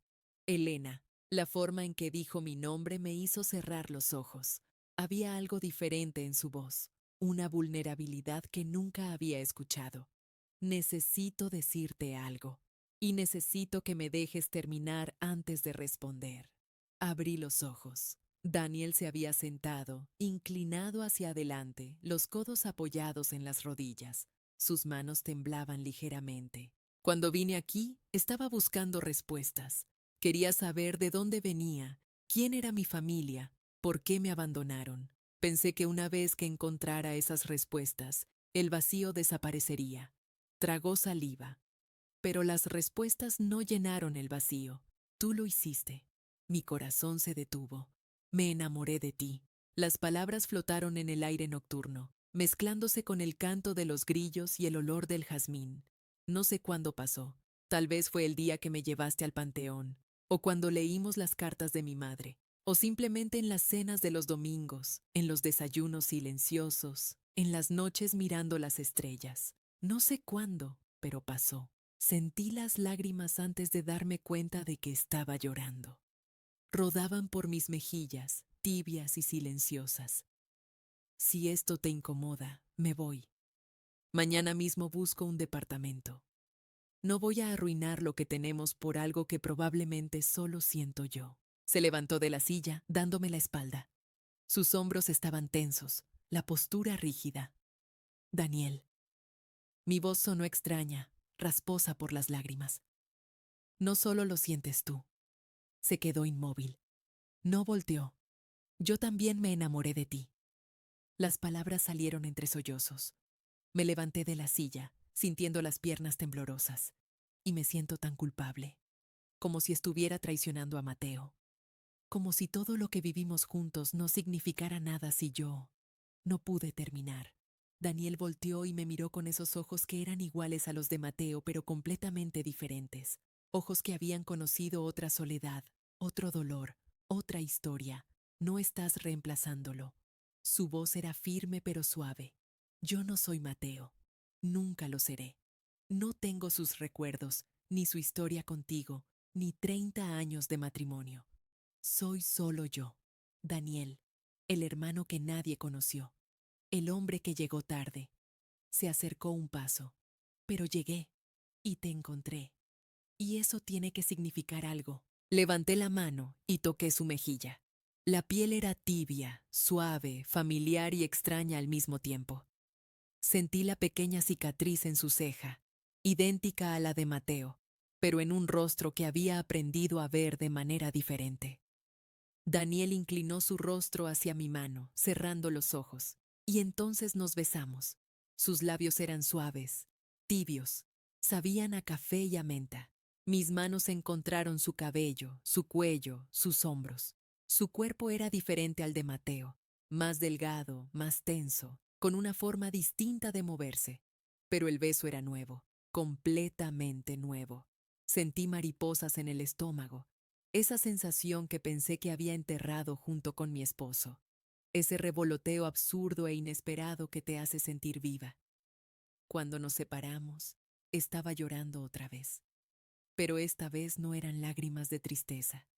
Elena, la forma en que dijo mi nombre me hizo cerrar los ojos. Había algo diferente en su voz, una vulnerabilidad que nunca había escuchado. Necesito decirte algo, y necesito que me dejes terminar antes de responder. Abrí los ojos. Daniel se había sentado, inclinado hacia adelante, los codos apoyados en las rodillas. Sus manos temblaban ligeramente. Cuando vine aquí, estaba buscando respuestas. Quería saber de dónde venía, quién era mi familia, por qué me abandonaron. Pensé que una vez que encontrara esas respuestas, el vacío desaparecería. Tragó saliva. Pero las respuestas no llenaron el vacío. Tú lo hiciste. Mi corazón se detuvo. Me enamoré de ti. Las palabras flotaron en el aire nocturno, mezclándose con el canto de los grillos y el olor del jazmín. No sé cuándo pasó. Tal vez fue el día que me llevaste al panteón, o cuando leímos las cartas de mi madre, o simplemente en las cenas de los domingos, en los desayunos silenciosos, en las noches mirando las estrellas. No sé cuándo, pero pasó. Sentí las lágrimas antes de darme cuenta de que estaba llorando. rodaban por mis mejillas, tibias y silenciosas. Si esto te incomoda, me voy. Mañana mismo busco un departamento. No voy a arruinar lo que tenemos por algo que probablemente solo siento yo. Se levantó de la silla, dándome la espalda. Sus hombros estaban tensos, la postura rígida. Daniel. Mi voz sonó extraña, rasposa por las lágrimas. No solo lo sientes tú. Se quedó inmóvil. No volteó. Yo también me enamoré de ti. Las palabras salieron entre sollozos. Me levanté de la silla, sintiendo las piernas temblorosas. Y me siento tan culpable. Como si estuviera traicionando a Mateo. Como si todo lo que vivimos juntos no significara nada si yo no pude terminar. Daniel volteó y me miró con esos ojos que eran iguales a los de Mateo, pero completamente diferentes. Ojos que habían conocido otra soledad, otro dolor, otra historia. No estás reemplazándolo. Su voz era firme pero suave. Yo no soy Mateo. Nunca lo seré. No tengo sus recuerdos, ni su historia contigo, ni 30 años de matrimonio. Soy solo yo, Daniel, el hermano que nadie conoció, el hombre que llegó tarde. Se acercó un paso, pero llegué y te encontré. Y eso tiene que significar algo. Levanté la mano y toqué su mejilla. La piel era tibia, suave, familiar y extraña al mismo tiempo. Sentí la pequeña cicatriz en su ceja, idéntica a la de Mateo, pero en un rostro que había aprendido a ver de manera diferente. Daniel inclinó su rostro hacia mi mano, cerrando los ojos, y entonces nos besamos. Sus labios eran suaves, tibios, sabían a café y a menta. Mis manos encontraron su cabello, su cuello, sus hombros. Su cuerpo era diferente al de Mateo, más delgado, más tenso, con una forma distinta de moverse. Pero el beso era nuevo, completamente nuevo. Sentí mariposas en el estómago, esa sensación que pensé que había enterrado junto con mi esposo. Ese revoloteo absurdo e inesperado que te hace sentir viva. Cuando nos separamos, estaba llorando otra vez. Pero esta vez no eran lágrimas de tristeza.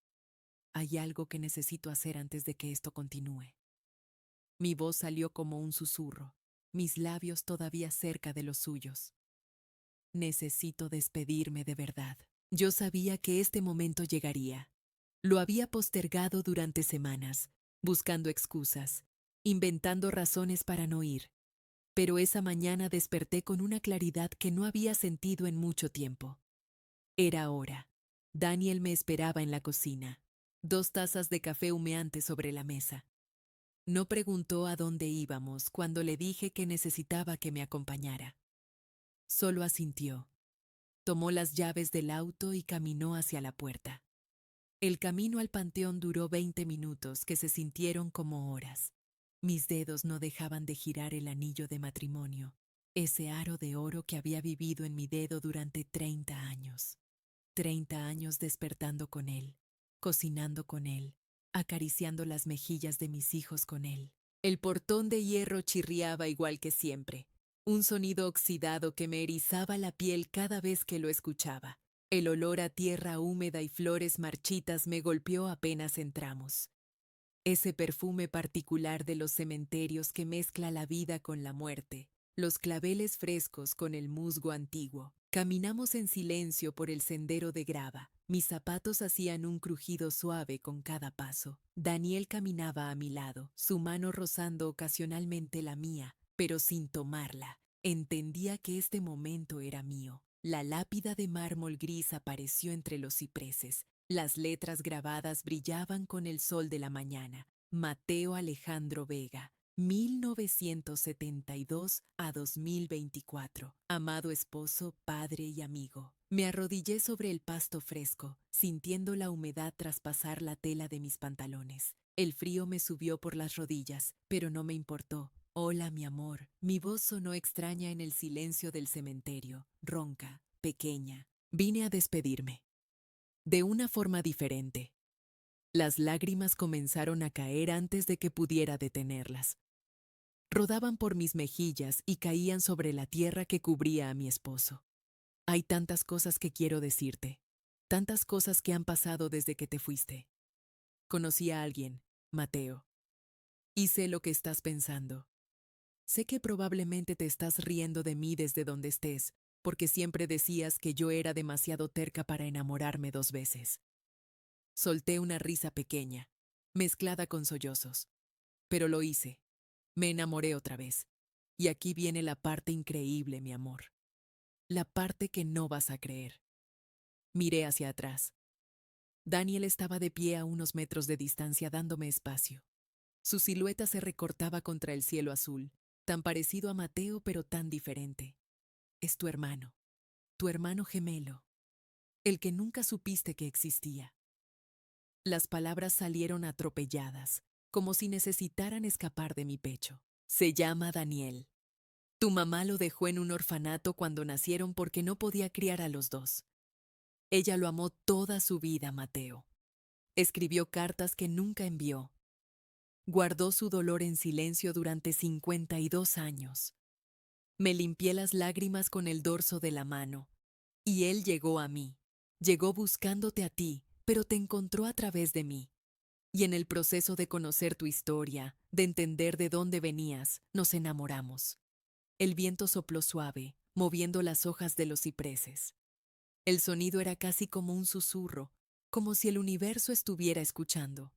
Hay algo que necesito hacer antes de que esto continúe. Mi voz salió como un susurro, mis labios todavía cerca de los suyos. Necesito despedirme de verdad. Yo sabía que este momento llegaría. Lo había postergado durante semanas, buscando excusas, inventando razones para no ir. Pero esa mañana desperté con una claridad que no había sentido en mucho tiempo. Era hora. Daniel me esperaba en la cocina, 2 tazas de café humeante sobre la mesa. No preguntó a dónde íbamos cuando le dije que necesitaba que me acompañara. Solo asintió. Tomó las llaves del auto y caminó hacia la puerta. El camino al panteón duró 20 minutos que se sintieron como horas. Mis dedos no dejaban de girar el anillo de matrimonio, ese aro de oro que había vivido en mi dedo durante 30 años. 30 años despertando con él, cocinando con él, acariciando las mejillas de mis hijos con él. El portón de hierro chirriaba igual que siempre, un sonido oxidado que me erizaba la piel cada vez que lo escuchaba. El olor a tierra húmeda y flores marchitas me golpeó apenas entramos. Ese perfume particular de los cementerios que mezcla la vida con la muerte, los claveles frescos con el musgo antiguo. Caminamos en silencio por el sendero de grava. Mis zapatos hacían un crujido suave con cada paso. Daniel caminaba a mi lado, su mano rozando ocasionalmente la mía, pero sin tomarla. Entendía que este momento era mío. La lápida de mármol gris apareció entre los cipreses. Las letras grabadas brillaban con el sol de la mañana. Mateo Alejandro Vega, 1972 a 2024. Amado esposo, padre y amigo. Me arrodillé sobre el pasto fresco, sintiendo la humedad traspasar la tela de mis pantalones. El frío me subió por las rodillas, pero no me importó. Hola, mi amor. Mi voz sonó extraña en el silencio del cementerio, ronca, pequeña. Vine a despedirme. De una forma diferente. Las lágrimas comenzaron a caer antes de que pudiera detenerlas. Rodaban por mis mejillas y caían sobre la tierra que cubría a mi esposo. Hay tantas cosas que quiero decirte, tantas cosas que han pasado desde que te fuiste. Conocí a alguien, Mateo. Y sé lo que estás pensando. Sé que probablemente te estás riendo de mí desde donde estés, porque siempre decías que yo era demasiado terca para enamorarme 2 veces. Solté una risa pequeña, mezclada con sollozos. Pero lo hice. Me enamoré otra vez. Y aquí viene la parte increíble, mi amor. La parte que no vas a creer. Miré hacia atrás. Daniel estaba de pie a unos metros de distancia dándome espacio. Su silueta se recortaba contra el cielo azul, tan parecido a Mateo pero tan diferente. Es tu hermano gemelo, el que nunca supiste que existía. Las palabras salieron atropelladas, como si necesitaran escapar de mi pecho. Se llama Daniel. Tu mamá lo dejó en un orfanato cuando nacieron porque no podía criar a los dos. Ella lo amó toda su vida, Mateo. Escribió cartas que nunca envió. Guardó su dolor en silencio durante 52 años. Me limpié las lágrimas con el dorso de la mano. Y él llegó a mí. Llegó buscándote a ti, pero te encontró a través de mí. Y en el proceso de conocer tu historia, de entender de dónde venías, nos enamoramos. El viento sopló suave, moviendo las hojas de los cipreses. El sonido era casi como un susurro, como si el universo estuviera escuchando.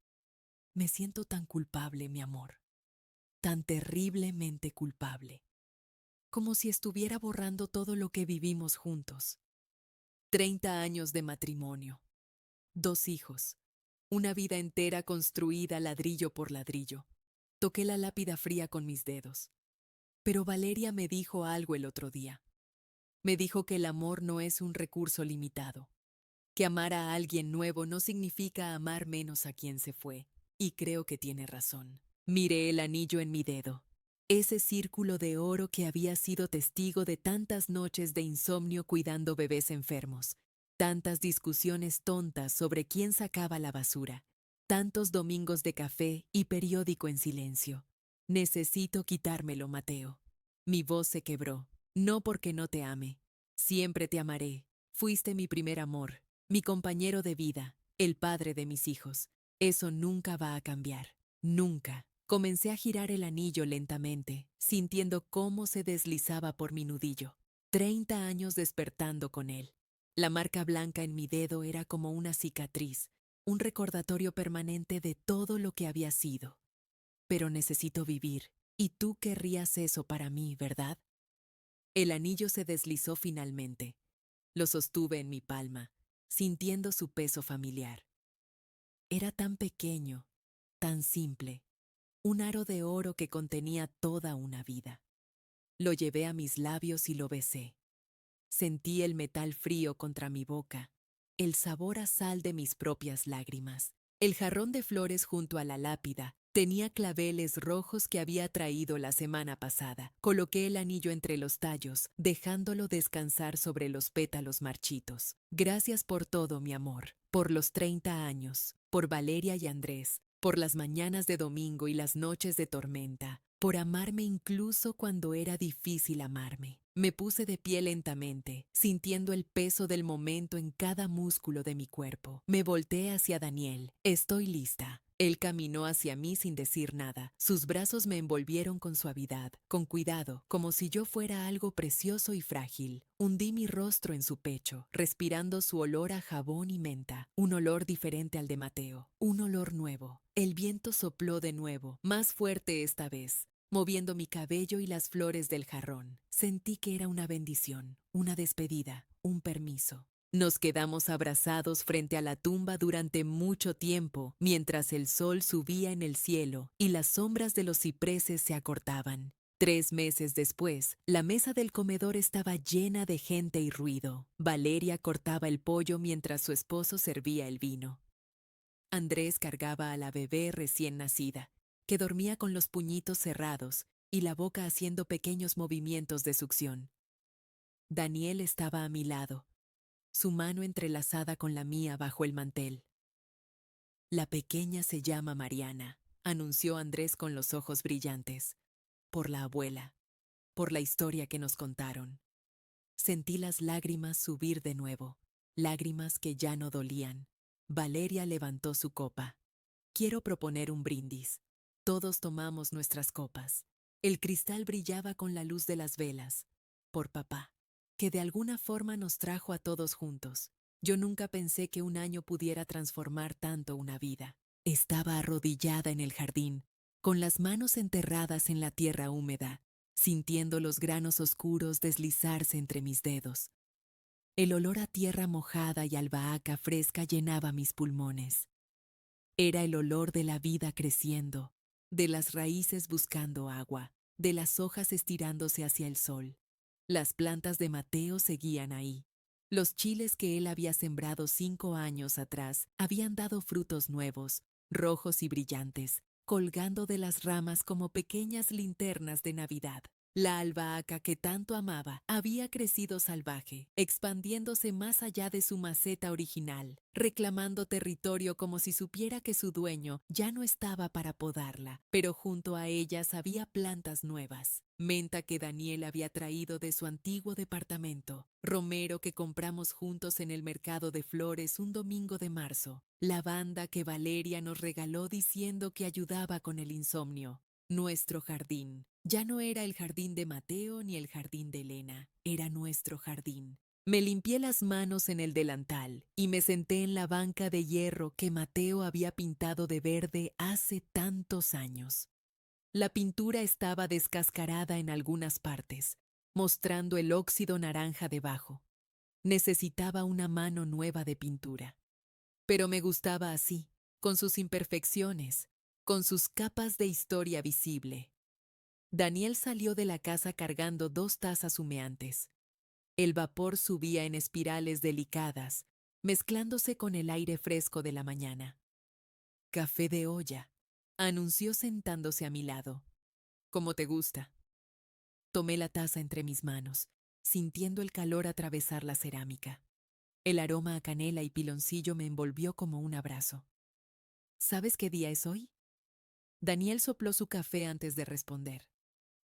Me siento tan culpable, mi amor, tan terriblemente culpable, como si estuviera borrando todo lo que vivimos juntos. 30 años de matrimonio, 2 hijos, una vida entera construida ladrillo por ladrillo. Toqué la lápida fría con mis dedos. Pero Valeria me dijo algo el otro día. Me dijo que el amor no es un recurso limitado, que amar a alguien nuevo no significa amar menos a quien se fue, y creo que tiene razón. Miré el anillo en mi dedo, ese círculo de oro que había sido testigo de tantas noches de insomnio cuidando bebés enfermos, tantas discusiones tontas sobre quién sacaba la basura, tantos domingos de café y periódico en silencio. Necesito quitármelo, Mateo. Mi voz se quebró, no porque no te ame. Siempre te amaré. Fuiste mi primer amor, mi compañero de vida, el padre de mis hijos. Eso nunca va a cambiar. Nunca. Comencé a girar el anillo lentamente, sintiendo cómo se deslizaba por mi nudillo. 30 años despertando con él. La marca blanca en mi dedo era como una cicatriz, un recordatorio permanente de todo lo que había sido. Pero necesito vivir, y tú querrías eso para mí, ¿verdad? El anillo se deslizó finalmente. Lo sostuve en mi palma, sintiendo su peso familiar. Era tan pequeño, tan simple, un aro de oro que contenía toda una vida. Lo llevé a mis labios y lo besé. Sentí el metal frío contra mi boca, el sabor a sal de mis propias lágrimas. El jarrón de flores junto a la lápida tenía claveles rojos que había traído la semana pasada. Coloqué el anillo entre los tallos, dejándolo descansar sobre los pétalos marchitos. Gracias por todo, mi amor, por los 30 años, por Valeria y Andrés, por las mañanas de domingo y las noches de tormenta, por amarme incluso cuando era difícil amarme. Me puse de pie lentamente, sintiendo el peso del momento en cada músculo de mi cuerpo. Me volteé hacia Daniel. Estoy lista. Él caminó hacia mí sin decir nada. Sus brazos me envolvieron con suavidad, con cuidado, como si yo fuera algo precioso y frágil. Hundí mi rostro en su pecho, respirando su olor a jabón y menta. Un olor diferente al de Mateo. Un olor nuevo. El viento sopló de nuevo, más fuerte esta vez, moviendo mi cabello y las flores del jarrón. Sentí que era una bendición, una despedida, un permiso. Nos quedamos abrazados frente a la tumba durante mucho tiempo, mientras el sol subía en el cielo y las sombras de los cipreses se acortaban. 3 meses después, la mesa del comedor estaba llena de gente y ruido. Valeria cortaba el pollo mientras su esposo servía el vino. Andrés cargaba a la bebé recién nacida, que dormía con los puñitos cerrados y la boca haciendo pequeños movimientos de succión. Daniel estaba a mi lado, su mano entrelazada con la mía bajo el mantel. La pequeña se llama Mariana, anunció Andrés con los ojos brillantes, por la abuela, por la historia que nos contaron. Sentí las lágrimas subir de nuevo, lágrimas que ya no dolían. Valeria levantó su copa. Quiero proponer un brindis. Todos tomamos nuestras copas. El cristal brillaba con la luz de las velas. Por papá, que de alguna forma nos trajo a todos juntos. Yo nunca pensé que un año pudiera transformar tanto una vida. Estaba arrodillada en el jardín, con las manos enterradas en la tierra húmeda, sintiendo los granos oscuros deslizarse entre mis dedos. El olor a tierra mojada y albahaca fresca llenaba mis pulmones. Era el olor de la vida creciendo, de las raíces buscando agua, de las hojas estirándose hacia el sol. Las plantas de Mateo seguían ahí. Los chiles que él había sembrado 5 años atrás habían dado frutos nuevos, rojos y brillantes, colgando de las ramas como pequeñas linternas de Navidad. La albahaca que tanto amaba había crecido salvaje, expandiéndose más allá de su maceta original, reclamando territorio como si supiera que su dueño ya no estaba para podarla, pero junto a ellas había plantas nuevas. Menta que Daniel había traído de su antiguo departamento, romero que compramos juntos en el mercado de flores un domingo de marzo, lavanda que Valeria nos regaló diciendo que ayudaba con el insomnio. Nuestro jardín. Ya no era el jardín de Mateo ni el jardín de Elena, era nuestro jardín. Me limpié las manos en el delantal y me senté en la banca de hierro que Mateo había pintado de verde hace tantos años. La pintura estaba descascarada en algunas partes, mostrando el óxido naranja debajo. Necesitaba una mano nueva de pintura. Pero me gustaba así, con sus imperfecciones, con sus capas de historia visible. Daniel salió de la casa cargando 2 tazas humeantes. El vapor subía en espirales delicadas, mezclándose con el aire fresco de la mañana. Café de olla, anunció sentándose a mi lado. Como te gusta. Tomé la taza entre mis manos, sintiendo el calor atravesar la cerámica. El aroma a canela y piloncillo me envolvió como un abrazo. ¿Sabes qué día es hoy? Daniel sopló su café antes de responder.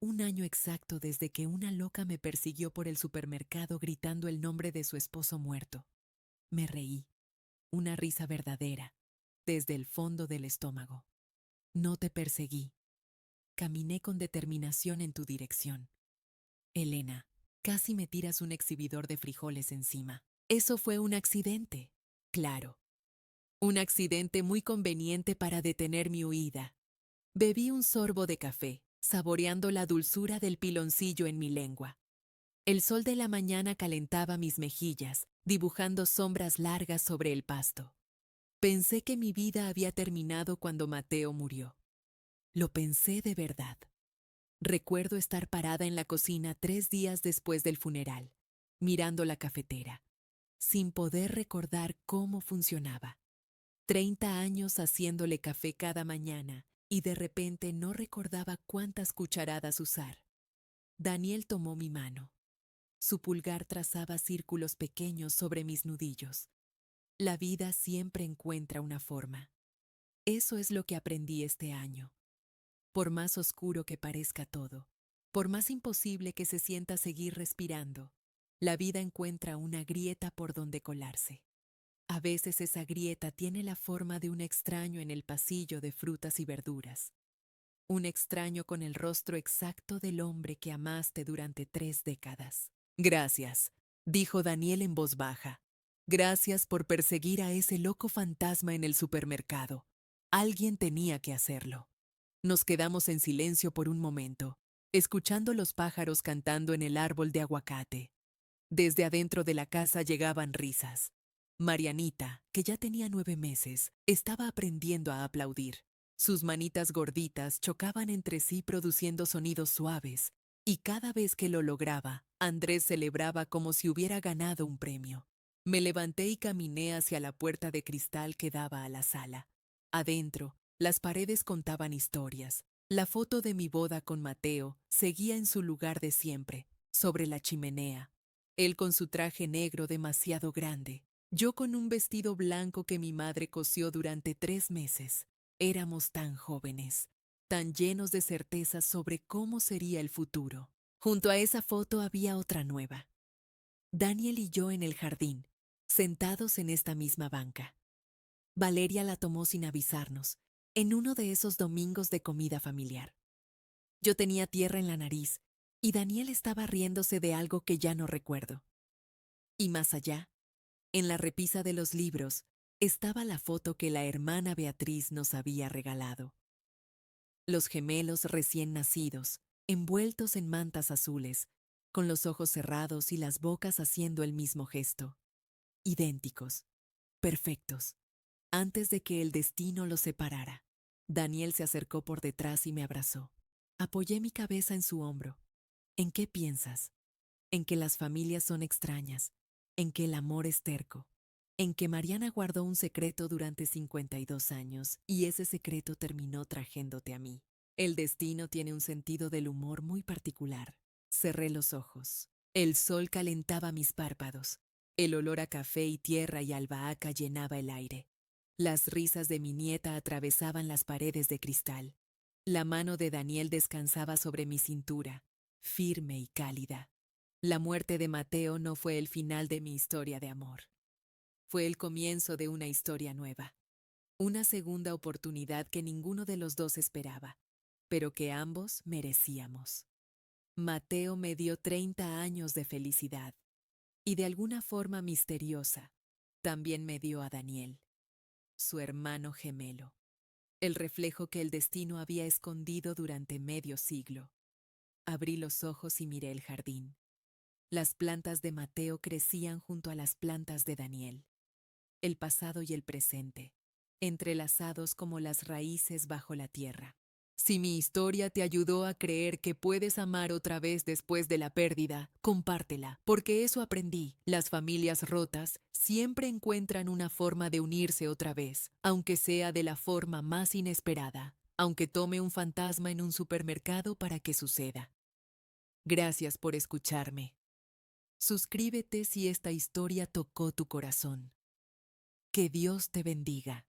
1 año exacto desde que una loca me persiguió por el supermercado gritando el nombre de su esposo muerto. Me reí, una risa verdadera, desde el fondo del estómago. No te perseguí. Caminé con determinación en tu dirección. Elena, casi me tiras un exhibidor de frijoles encima. Eso fue un accidente. Claro. Un accidente muy conveniente para detener mi huida. Bebí un sorbo de café, saboreando la dulzura del piloncillo en mi lengua. El sol de la mañana calentaba mis mejillas, dibujando sombras largas sobre el pasto. Pensé que mi vida había terminado cuando Mateo murió. Lo pensé de verdad. Recuerdo estar parada en la cocina 3 días después del funeral, mirando la cafetera, sin poder recordar cómo funcionaba. 30 años haciéndole café cada mañana y de repente no recordaba cuántas cucharadas usar. Daniel tomó mi mano. Su pulgar trazaba círculos pequeños sobre mis nudillos. La vida siempre encuentra una forma. Eso es lo que aprendí este año. Por más oscuro que parezca todo, por más imposible que se sienta seguir respirando, la vida encuentra una grieta por donde colarse. A veces esa grieta tiene la forma de un extraño en el pasillo de frutas y verduras. Un extraño con el rostro exacto del hombre que amaste durante 3 décadas. Gracias, dijo Daniel en voz baja. Gracias por perseguir a ese loco fantasma en el supermercado. Alguien tenía que hacerlo. Nos quedamos en silencio por un momento, escuchando los pájaros cantando en el árbol de aguacate. Desde adentro de la casa llegaban risas. Marianita, que ya tenía 9 meses, estaba aprendiendo a aplaudir. Sus manitas gorditas chocaban entre sí produciendo sonidos suaves, y cada vez que lo lograba, Andrés celebraba como si hubiera ganado un premio. Me levanté y caminé hacia la puerta de cristal que daba a la sala. Adentro, las paredes contaban historias. La foto de mi boda con Mateo seguía en su lugar de siempre, sobre la chimenea. Él con su traje negro demasiado grande, yo con un vestido blanco que mi madre cosió durante 3 meses. Éramos tan jóvenes, tan llenos de certezas sobre cómo sería el futuro. Junto a esa foto había otra nueva. Daniel y yo en el jardín, sentados en esta misma banca. Valeria la tomó sin avisarnos, en uno de esos domingos de comida familiar. Yo tenía tierra en la nariz y Daniel estaba riéndose de algo que ya no recuerdo. Y más allá, en la repisa de los libros, estaba la foto que la hermana Beatriz nos había regalado. Los gemelos recién nacidos, envueltos en mantas azules, con los ojos cerrados y las bocas haciendo el mismo gesto. Idénticos, perfectos, antes de que el destino los separara. Daniel se acercó por detrás y me abrazó. Apoyé mi cabeza en su hombro. ¿En qué piensas? En que las familias son extrañas, en que el amor es terco, en que Mariana guardó un secreto durante 52 años y ese secreto terminó trayéndote a mí. El destino tiene un sentido del humor muy particular. Cerré los ojos. El sol calentaba mis párpados. El olor a café y tierra y albahaca llenaba el aire. Las risas de mi nieta atravesaban las paredes de cristal. La mano de Daniel descansaba sobre mi cintura, firme y cálida. La muerte de Mateo no fue el final de mi historia de amor. Fue el comienzo de una historia nueva. Una segunda oportunidad que ninguno de los dos esperaba, pero que ambos merecíamos. Mateo me dio 30 años de felicidad y de alguna forma misteriosa, también me dio a Daniel, su hermano gemelo, el reflejo que el destino había escondido durante medio siglo. Abrí los ojos y miré el jardín. Las plantas de Mateo crecían junto a las plantas de Daniel, el pasado y el presente, entrelazados como las raíces bajo la tierra. Si mi historia te ayudó a creer que puedes amar otra vez después de la pérdida, compártela, porque eso aprendí. Las familias rotas siempre encuentran una forma de unirse otra vez, aunque sea de la forma más inesperada, aunque tome un fantasma en un supermercado para que suceda. Gracias por escucharme. Suscríbete si esta historia tocó tu corazón. Que Dios te bendiga.